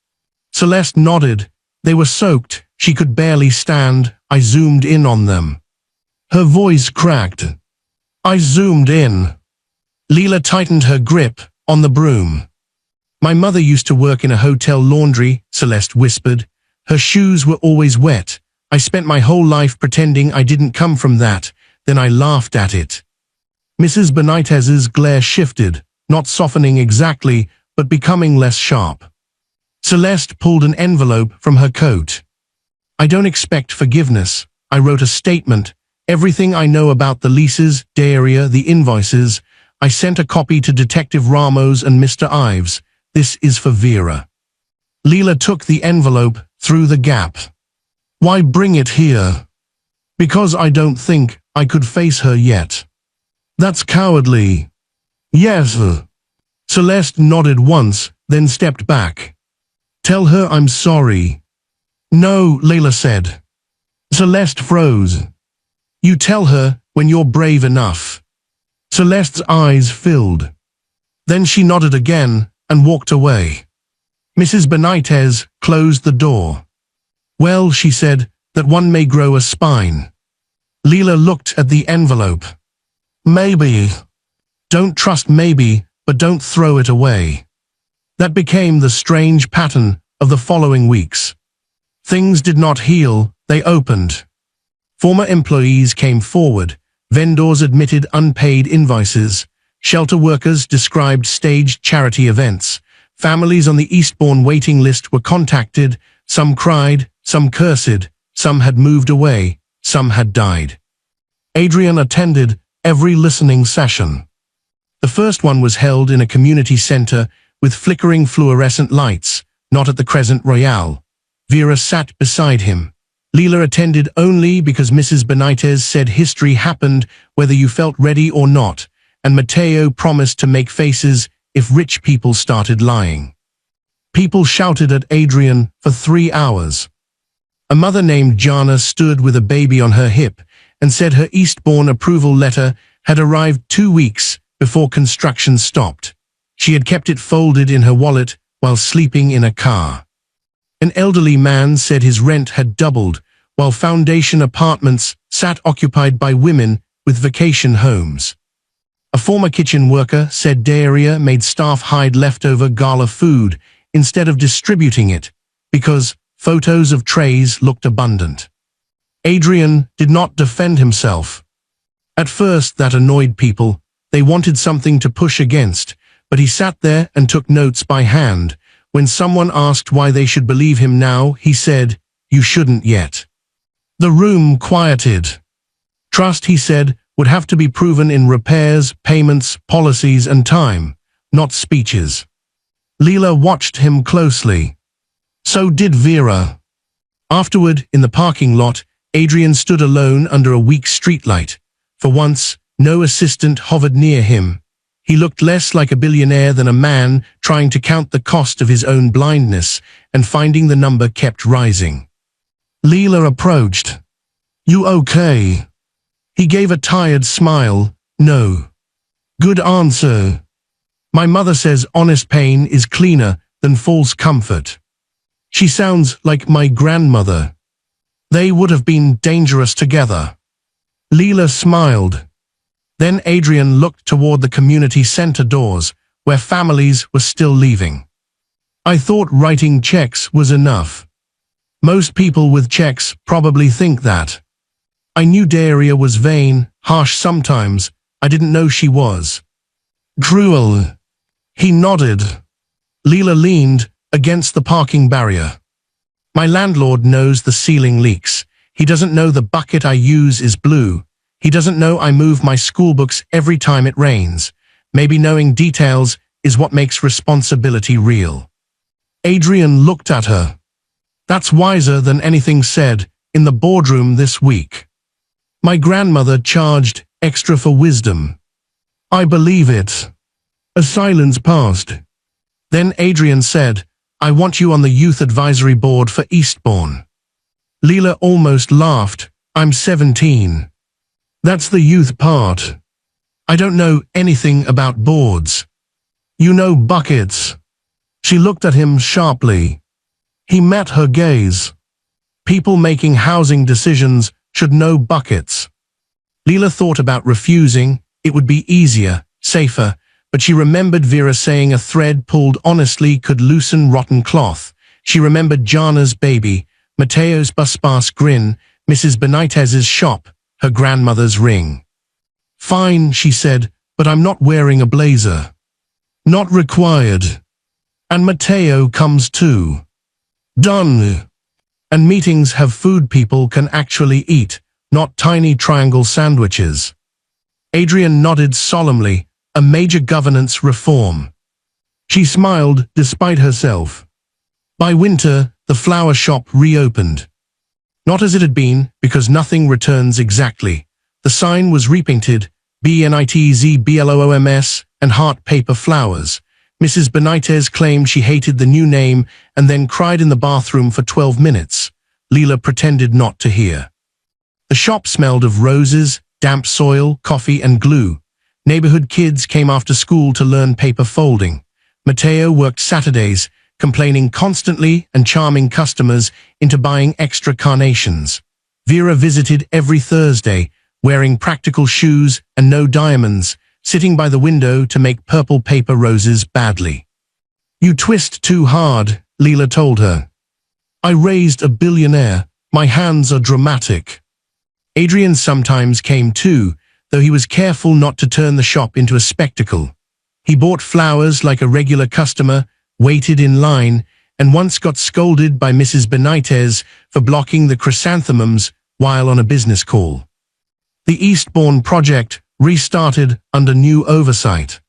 Celeste nodded. They were soaked. She could barely stand. I zoomed in on them. Her voice cracked. I zoomed in. Leela tightened her grip on the broom. My mother used to work in a hotel laundry, Celeste whispered. Her shoes were always wet. I spent my whole life pretending I didn't come from that. Then I laughed at it. Mrs. Benitez's glare shifted, not softening exactly, but becoming less sharp. Celeste pulled an envelope from her coat. I don't expect forgiveness. I wrote a statement. Everything I know about the leases, Daria, the invoices. I sent a copy to Detective Ramos and Mr. Ives. This is for Vera. Leela took the envelope through the gap. Why bring it here? Because I don't think I could face her yet. That's cowardly. Yes. Celeste nodded once, then stepped back. Tell her I'm sorry. No, Leila said. Celeste froze. You tell her when you're brave enough. Celeste's eyes filled. Then she nodded again and walked away. Mrs. Benitez closed the door. Well, she said, that one may grow a spine. Leila looked at the envelope. Maybe. Don't trust maybe, but don't throw it away. That became the strange pattern of the following weeks. Things did not heal, they opened. Former employees came forward, vendors admitted unpaid invoices, shelter workers described staged charity events, families on the Eastbourne waiting list were contacted, some cried, some cursed, some had moved away, some had died. Adrian attended every listening session. The first one was held in a community center with flickering fluorescent lights, not at the Crescent Royale. Vera sat beside him. Leela attended only because Mrs. Benitez said history happened whether you felt ready or not, and Matteo promised to make faces if rich people started lying. People shouted at Adrian for 3 hours. A mother named Jana stood with a baby on her hip and said her Eastbourne approval letter had arrived 2 weeks before construction stopped. She had kept it folded in her wallet while sleeping in a car. An elderly man said his rent had doubled, while foundation apartments sat occupied by women with vacation homes. A former kitchen worker said Daria made staff hide leftover gala food instead of distributing it, because photos of trays looked abundant. Adrian did not defend himself. At first that annoyed people. They wanted something to push against, but he sat there and took notes by hand. When someone asked why they should believe him now, he said, "You shouldn't yet." The room quieted. Trust, he said, would have to be proven in repairs, payments, policies, and time, not speeches. Leela watched him closely. So did Vera. Afterward, in the parking lot, Adrian stood alone under a weak streetlight. For once, no assistant hovered near him. He looked less like a billionaire than a man trying to count the cost of his own blindness, and finding the number kept rising. Leela approached. "You okay?" He gave a tired smile. "No." "Good answer. My mother says honest pain is cleaner than false comfort. She sounds like my grandmother. They would have been dangerous together." Leela smiled. Then Adrian looked toward the community center doors, where families were still leaving. "I thought writing checks was enough. Most people with checks probably think that. I knew Daria was vain, harsh sometimes. I didn't know she was cruel." He nodded. Leela leaned against the parking barrier. "My landlord knows the ceiling leaks. He doesn't know the bucket I use is blue. He doesn't know I move my schoolbooks every time it rains. Maybe knowing details is what makes responsibility real." Adrian looked at her. "That's wiser than anything said in the boardroom this week. My grandmother charged extra for wisdom." "I believe it." A silence passed. Then Adrian said, "I want you on the youth advisory board for Eastbourne." Leela almost laughed. "I'm 17. That's the youth part. I don't know anything about boards." "You know buckets." She looked at him sharply. He met her gaze. "People making housing decisions should know buckets." Leela thought about refusing. It would be easier, safer, but she remembered Vera saying a thread pulled honestly could loosen rotten cloth. She remembered Jana's baby, Matteo's bus-pass grin, Mrs. Benitez's shop, her grandmother's ring. "Fine," she said, "but I'm not wearing a blazer." "Not required." "And Matteo comes too." "Done." "And meetings have food people can actually eat, not tiny triangle sandwiches." Adrian nodded solemnly. A major governance reform. She smiled despite herself. By winter, the flower shop reopened. Not as it had been, because nothing returns exactly. The sign was repainted, BNITZBLOOMS, and heart paper flowers. Mrs. Benitez claimed she hated the new name and then cried in the bathroom for 12 minutes. Leela pretended not to hear. The shop smelled of roses, damp soil, coffee, and glue. Neighborhood kids came after school to learn paper folding. Matteo worked Saturdays, complaining constantly and charming customers into buying extra carnations. Vera visited every Thursday, wearing practical shoes and no diamonds, sitting by the window to make purple paper roses badly. "You twist too hard," Leela told her. "I raised a billionaire. My hands are dramatic." Adrian sometimes came too, though he was careful not to turn the shop into a spectacle. He bought flowers like a regular customer, waited in line, and once got scolded by Mrs. Benitez for blocking the chrysanthemums while on a business call. The Eastbourne project restarted under new oversight.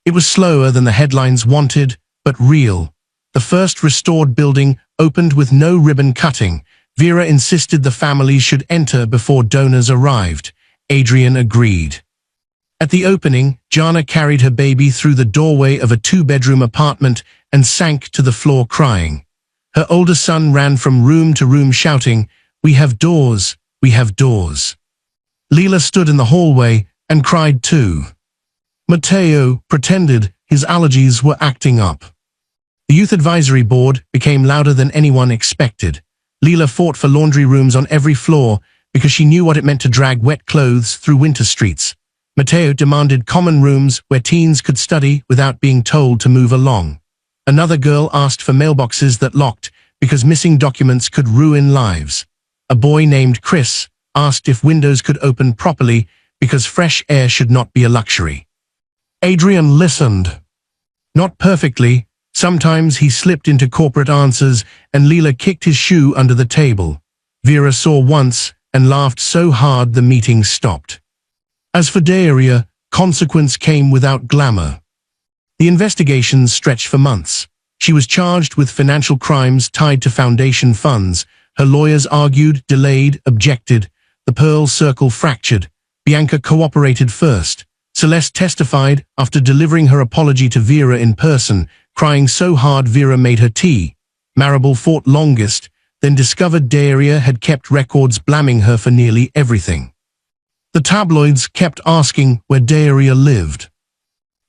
It was slower than the headlines wanted, but real. The first restored building opened with no ribbon cutting. Vera insisted the families should enter before donors arrived. Adrian agreed. At the opening, Jana carried her baby through the doorway of a two-bedroom apartment and sank to the floor crying. Her older son ran from room to room shouting, "We have doors, we have doors." Leela stood in the hallway and cried too. Matteo pretended his allergies were acting up. The youth advisory board became louder than anyone expected. Leela fought for laundry rooms on every floor because she knew what it meant to drag wet clothes through winter streets. Matteo demanded common rooms where teens could study without being told to move along. Another girl asked for mailboxes that locked because missing documents could ruin lives. A boy named Chris asked if windows could open properly because fresh air should not be a luxury. Adrian listened. Not perfectly. Sometimes he slipped into corporate answers and Leela kicked his shoe under the table. Vera saw once and laughed so hard the meeting stopped. As for Daria, consequence came without glamour. The investigations stretched for months. She was charged with financial crimes tied to foundation funds. Her lawyers argued, delayed, objected. The Pearl Circle fractured. Bianca cooperated first. Celeste testified after delivering her apology to Vera in person, crying so hard Vera made her tea. Maribel fought longest, then discovered Daria had kept records blaming her for nearly everything. The tabloids kept asking where Daria lived.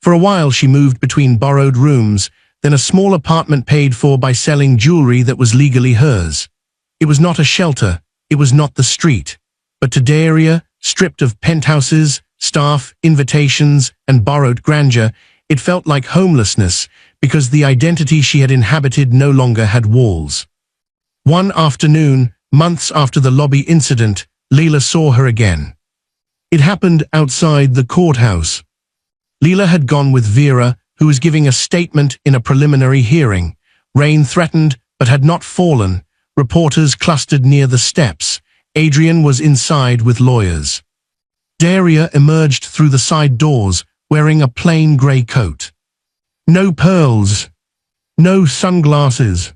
For a while she moved between borrowed rooms, then a small apartment paid for by selling jewelry that was legally hers. It was not a shelter, it was not the street. But to Daria, stripped of penthouses, staff, invitations, and borrowed grandeur, it felt like homelessness because the identity she had inhabited no longer had walls. One afternoon, months after the lobby incident, Leela saw her again. It happened outside the courthouse. Leela had gone with Vera, who was giving a statement in a preliminary hearing. Rain threatened, but had not fallen. Reporters clustered near the steps. Adrian was inside with lawyers. Daria emerged through the side doors, wearing a plain grey coat. No pearls. No sunglasses.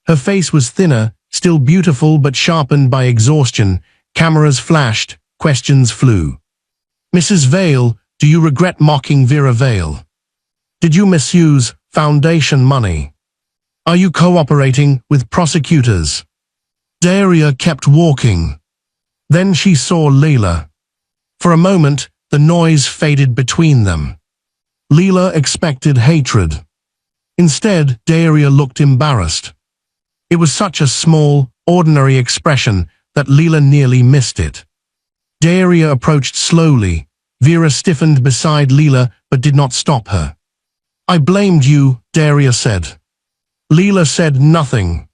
Her face was thinner, still beautiful but sharpened by exhaustion. Cameras flashed, questions flew. "Mrs. Vale, do you regret mocking Vera Vale? Did you misuse foundation money? Are you cooperating with prosecutors?" Daria kept walking. Then she saw Leela. For a moment, the noise faded between them. Leela expected hatred. Instead, Daria looked embarrassed. It was such a small, ordinary expression that Leela nearly missed it. Daria approached slowly. Vera stiffened beside Leela but did not stop her. "I blamed you," Daria said. Leela said nothing.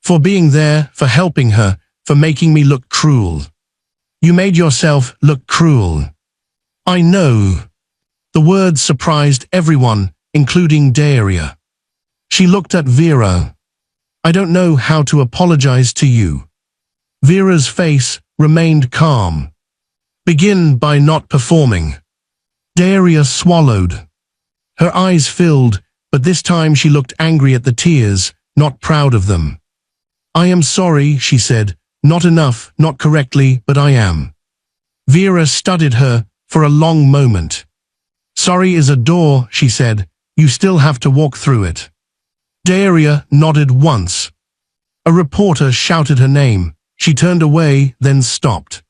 "For being there, for helping her, for making me look cruel. You made yourself look cruel." "I know." The words surprised everyone, including Daria. She looked at Vera. "I don't know how to apologize to you." Vera's face remained calm. "Begin by not performing." Daria swallowed. Her eyes filled, but this time she looked angry at the tears, not proud of them. "I am sorry," she said. "Not enough, not correctly, but I am." Vera studied her for a long moment. "Sorry is a door," she said. "You still have to walk through it." Daria nodded once. A reporter shouted her name. She turned away, then stopped.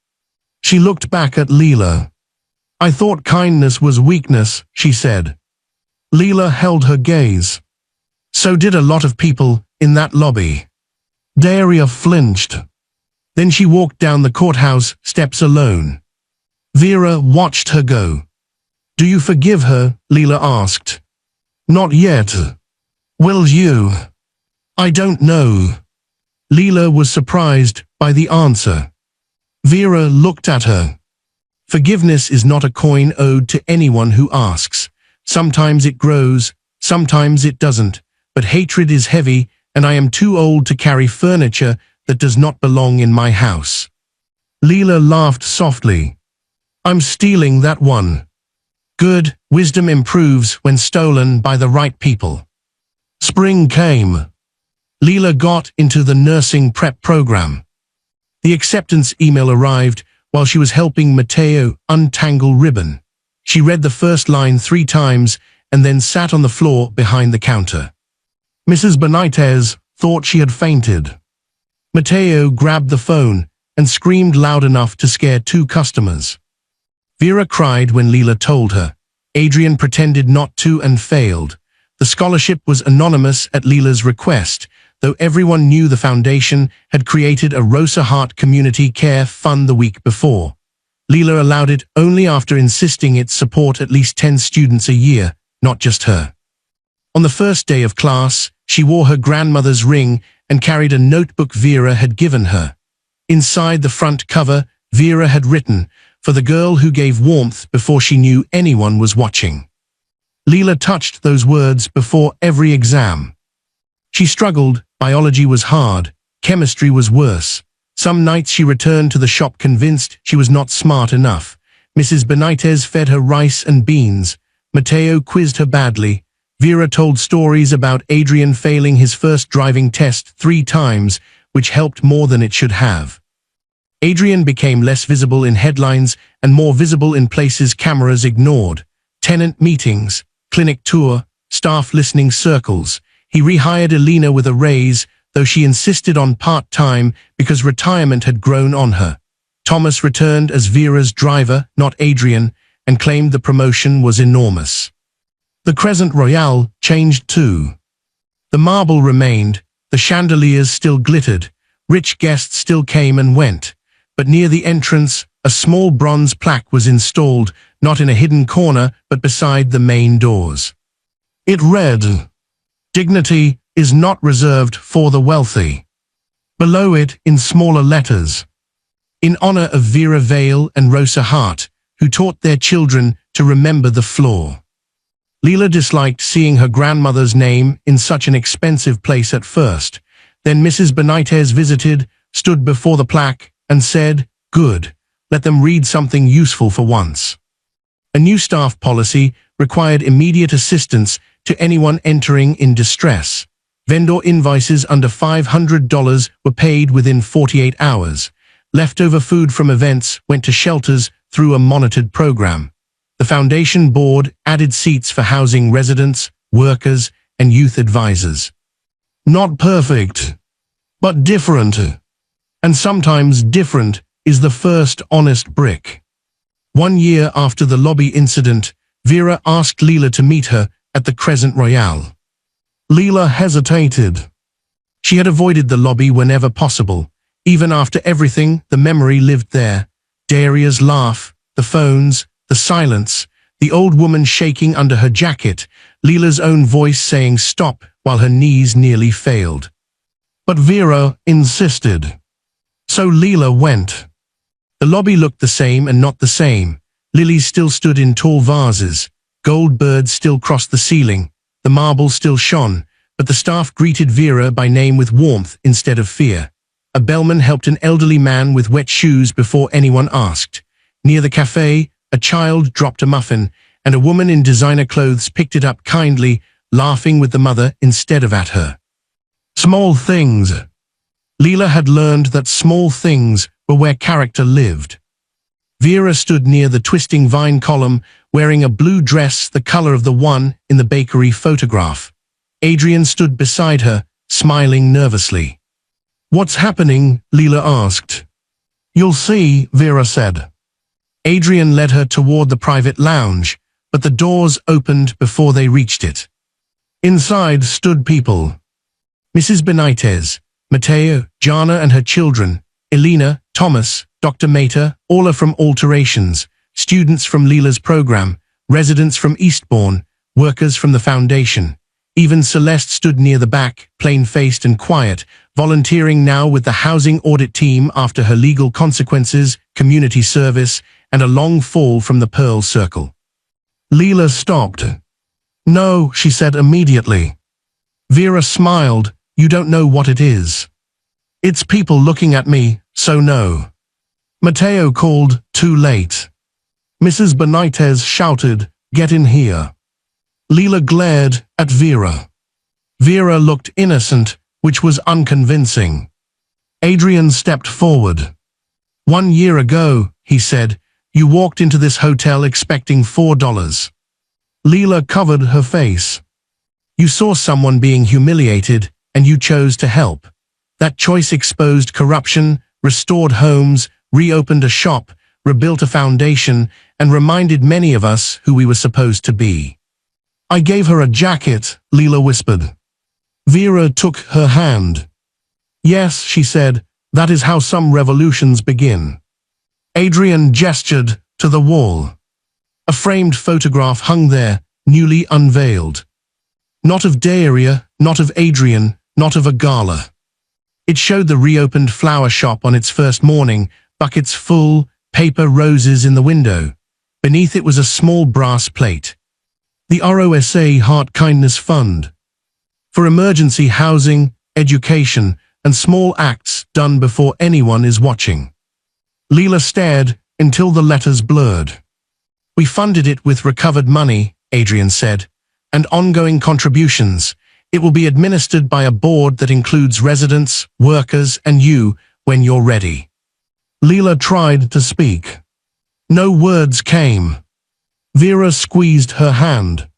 She looked back at Leela. "I thought kindness was weakness," she said. Leela held her gaze. "So did a lot of people in that lobby." Daria flinched. Then she walked down the courthouse steps alone. Vera watched her go. "Do you forgive her?" Leela asked. "Not yet." "Will you?" "I don't know." Leela was surprised by the answer. Vera looked at her. Forgiveness is not a coin owed to anyone who asks. Sometimes it grows, sometimes it doesn't, but hatred is heavy, and I am too old to carry furniture that does not belong in my house. Leela laughed softly. "I'm stealing that one." "Good, wisdom improves when stolen by the right people." Spring came. Leela got into the nursing prep program. The acceptance email arrived while she was helping Matteo untangle ribbon. She read the first line 3 times and then sat on the floor behind the counter. Mrs. Benitez thought she had fainted. Mateo grabbed the phone and screamed loud enough to scare 2 customers. Vera cried when Leela told her. Adrian pretended not to and failed. The scholarship was anonymous at Leela's request, though everyone knew the foundation had created a Rosa Hart Community Care Fund the week before. Leela allowed it only after insisting it support at least 10 students a year, not just her. On the first day of class, she wore her grandmother's ring and carried a notebook Vera had given her. Inside the front cover, Vera had written, "For the girl who gave warmth before she knew anyone was watching." Leela touched those words before every exam. She struggled, biology was hard, chemistry was worse. Some nights she returned to the shop convinced she was not smart enough. Mrs. Benitez fed her rice and beans. Mateo quizzed her badly. Vera told stories about Adrian failing his first driving test 3 times, which helped more than it should have. Adrian became less visible in headlines and more visible in places cameras ignored. Tenant meetings, clinic tour, staff listening circles. He rehired Elena with a raise, though she insisted on part-time because retirement had grown on her. Thomas returned as Vera's driver, not Adrian, and claimed the promotion was enormous. The Crescent Royale changed too. The marble remained, the chandeliers still glittered, rich guests still came and went, but near the entrance, a small bronze plaque was installed, not in a hidden corner, but beside the main doors. It read, "Dignity is not reserved for the wealthy." Below it, in smaller letters, "In honor of Vera Vale and Rosa Hart, who taught their children to remember the floor." Leela disliked seeing her grandmother's name in such an expensive place at first. Then Mrs. Benitez visited, stood before the plaque, and said, "Good, let them read something useful for once." A new staff policy required immediate assistance to anyone entering in distress. Vendor invoices under $500 were paid within 48 hours. Leftover food from events went to shelters through a monitored program. The foundation board added seats for housing residents, workers, and youth advisors. Not perfect, but different. And sometimes different is the first honest brick. 1 year after the lobby incident, Vera asked Leela to meet her at the Crescent Royale. Leela hesitated. She had avoided the lobby whenever possible. Even after everything, the memory lived there. Daria's laugh, the phones, the silence, the old woman shaking under her jacket, Leela's own voice saying stop while her knees nearly failed. But Vera insisted. So Leela went. The lobby looked the same and not the same. Lilies still stood in tall vases. Gold birds still crossed the ceiling. The marble still shone, but the staff greeted Vera by name with warmth instead of fear. A bellman helped an elderly man with wet shoes before anyone asked. Near the cafe, a child dropped a muffin, and a woman in designer clothes picked it up kindly, laughing with the mother instead of at her. Small things. Leela had learned that small things were where character lived. Vera stood near the twisting vine column, wearing a blue dress the color of the one in the bakery photograph. Adrian stood beside her, smiling nervously. "What's happening?" Leela asked. "You'll see," Vera said. Adrian led her toward the private lounge, but the doors opened before they reached it. Inside stood people. Mrs. Benitez, Mateo, Jana and her children, Elena, Thomas, Dr. Mater, all are from Alterations, students from Leela's program, residents from Eastbourne, workers from the foundation. Even Celeste stood near the back, plain-faced and quiet, volunteering now with the housing audit team after her legal consequences, community service, and a long fall from the Pearl Circle. Leela stopped. "No," she said immediately. Vera smiled. "You don't know what it is." "It's people looking at me, so no." Mateo called, "Too late." Mrs. Benitez shouted, "Get in here." Leela glared at Vera. Vera looked innocent, which was unconvincing. Adrian stepped forward. "1 year ago," he said, you walked into this hotel expecting $4. Leela covered her face. You saw someone being humiliated, and you chose to help. That choice exposed corruption, restored homes, reopened a shop, rebuilt a foundation, and reminded many of us who we were supposed to be. I gave her a jacket, Leela whispered. Vera took her hand. Yes, she said, that is how some revolutions begin. Adrian gestured to the wall. A framed photograph hung there, newly unveiled. Not of Daria, not of Adrian, not of a gala. It showed the reopened flower shop on its first morning, buckets full, paper roses in the window. Beneath it was a small brass plate. The ROSA Heart Kindness Fund. For emergency housing, education, and small acts done before anyone is watching. Leela stared until the letters blurred. We funded it with recovered money, Adrian said, and ongoing contributions. It will be administered by a board that includes residents, workers, and you when you're ready. Leela tried to speak. No words came. Vera squeezed her hand.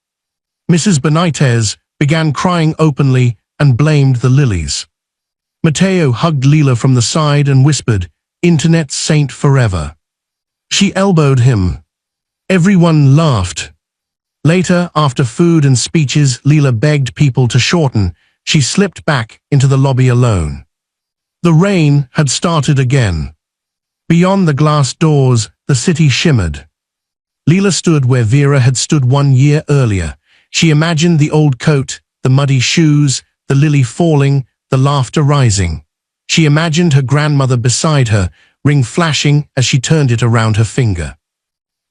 Mrs. Benitez began crying openly and blamed the lilies. Mateo hugged Leela from the side and whispered, "Internet saint forever." She elbowed him. Everyone laughed. Later, after food and speeches Leela begged people to shorten, she slipped back into the lobby alone. The rain had started again. Beyond the glass doors, the city shimmered. Leela stood where Vera had stood 1 year earlier. She imagined the old coat, the muddy shoes, the lily falling, the laughter rising. She imagined her grandmother beside her, ring flashing as she turned it around her finger.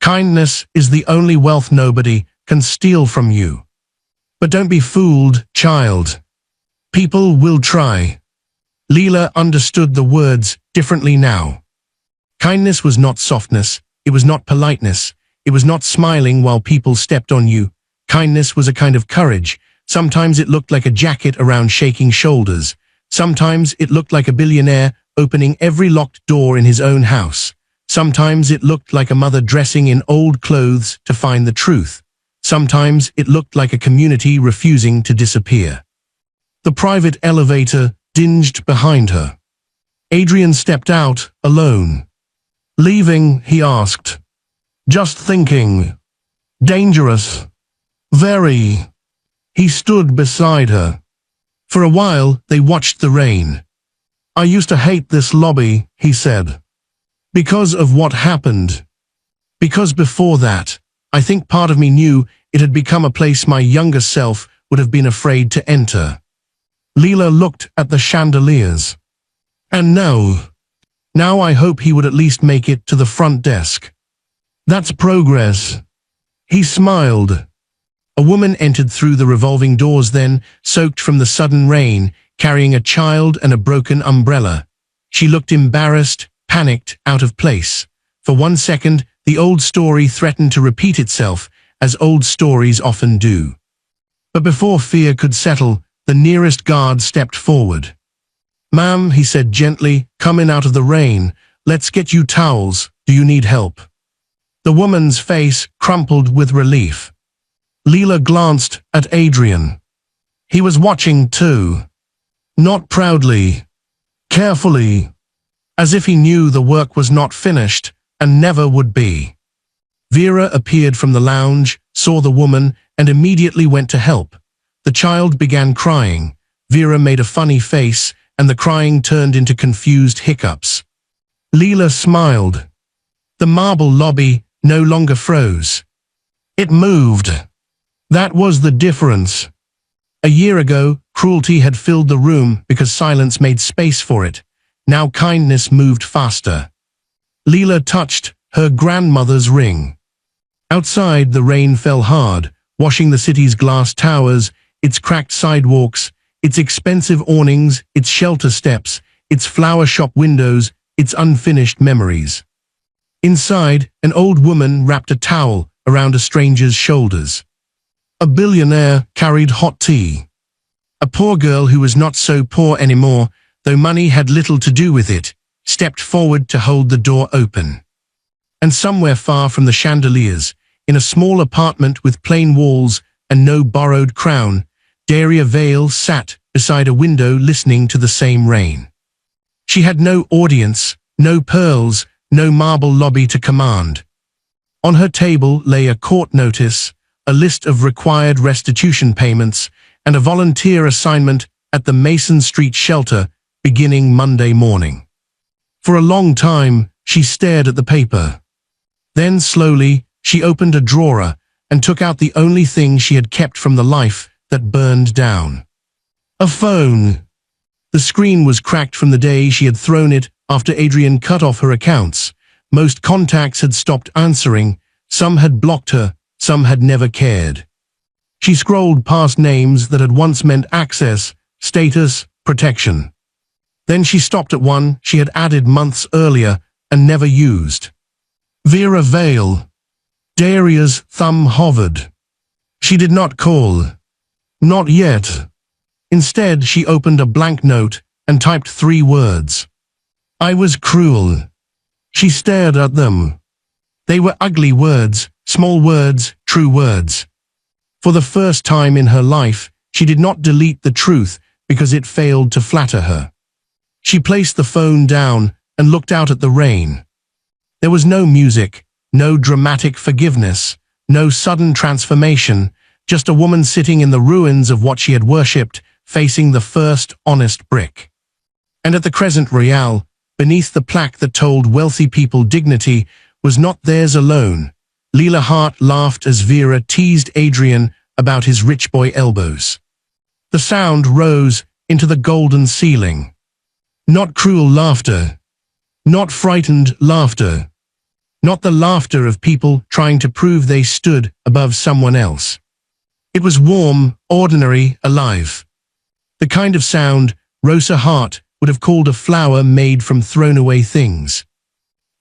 Kindness is the only wealth nobody can steal from you. But don't be fooled, child. People will try. Leela understood the words differently now. Kindness was not softness, it was not politeness, it was not smiling while people stepped on you. Kindness was a kind of courage. Sometimes it looked like a jacket around shaking shoulders. Sometimes it looked like a billionaire opening every locked door in his own house. Sometimes it looked like a mother dressing in old clothes to find the truth. Sometimes it looked like a community refusing to disappear. The private elevator dinged behind her. Adrian stepped out, alone. Leaving, he asked. Just thinking. Dangerous. Very. He stood beside her. For a while, they watched the rain. I used to hate this lobby, he said. Because of what happened. Because before that, I think part of me knew it had become a place my younger self would have been afraid to enter. Leela looked at the chandeliers. And now I hope he would at least make it to the front desk. That's progress. He smiled. A woman entered through the revolving doors then, soaked from the sudden rain, carrying a child and a broken umbrella. She looked embarrassed, panicked, out of place. For 1 second, the old story threatened to repeat itself, as old stories often do. But before fear could settle, the nearest guard stepped forward. Ma'am, he said gently, come in out of the rain. Let's get you towels. Do you need help? The woman's face crumpled with relief. Leela glanced at Adrian. He was watching too. Not proudly. Carefully. As if he knew the work was not finished, and never would be. Vera appeared from the lounge, saw the woman, and immediately went to help. The child began crying. Vera made a funny face, and the crying turned into confused hiccups. Leela smiled. The marble lobby no longer froze. It moved. That was the difference. A year ago, cruelty had filled the room because silence made space for it. Now kindness moved faster. Leela touched her grandmother's ring. Outside, the rain fell hard, washing the city's glass towers, its cracked sidewalks, its expensive awnings, its shelter steps, its flower shop windows, its unfinished memories. Inside, an old woman wrapped a towel around a stranger's shoulders. A billionaire carried hot tea. A poor girl who was not so poor anymore, though money had little to do with it, stepped forward to hold the door open. And somewhere far from the chandeliers, in a small apartment with plain walls and no borrowed crown, Daria Vale sat beside a window listening to the same rain. She had no audience, no pearls, no marble lobby to command. On her table lay a court notice, a list of required restitution payments, and a volunteer assignment at the Mason Street shelter beginning Monday morning. For a long time, she stared at the paper. Then slowly, she opened a drawer and took out the only thing she had kept from the life that burned down. A phone. The screen was cracked from the day she had thrown it after Adrian cut off her accounts. Most contacts had stopped answering, some had blocked her, some had never cared. She scrolled past names that had once meant access, status, protection. Then she stopped at one she had added months earlier and never used. Vera Vale. Daria's thumb hovered. She did not call. Not yet. Instead, she opened a blank note and typed 3 words. I was cruel. She stared at them. They were ugly words, small words, true words. For the first time in her life, she did not delete the truth because it failed to flatter her. She placed the phone down and looked out at the rain. There was no music, no dramatic forgiveness, no sudden transformation, just a woman sitting in the ruins of what she had worshipped, facing the first honest brick. And at the Crescent Royale, beneath the plaque that told wealthy people dignity was not theirs alone, Leela Hart laughed as Vera teased Adrian about his rich boy elbows. The sound rose into the golden ceiling. Not cruel laughter. Not frightened laughter. Not the laughter of people trying to prove they stood above someone else. It was warm, ordinary, alive. The kind of sound Rosa Hart would have called a flower made from thrown-away things.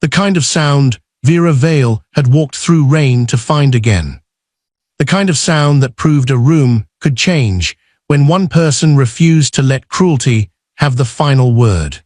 The kind of sound Vera Vale had walked through rain to find again. The kind of sound that proved a room could change when one person refused to let cruelty have the final word.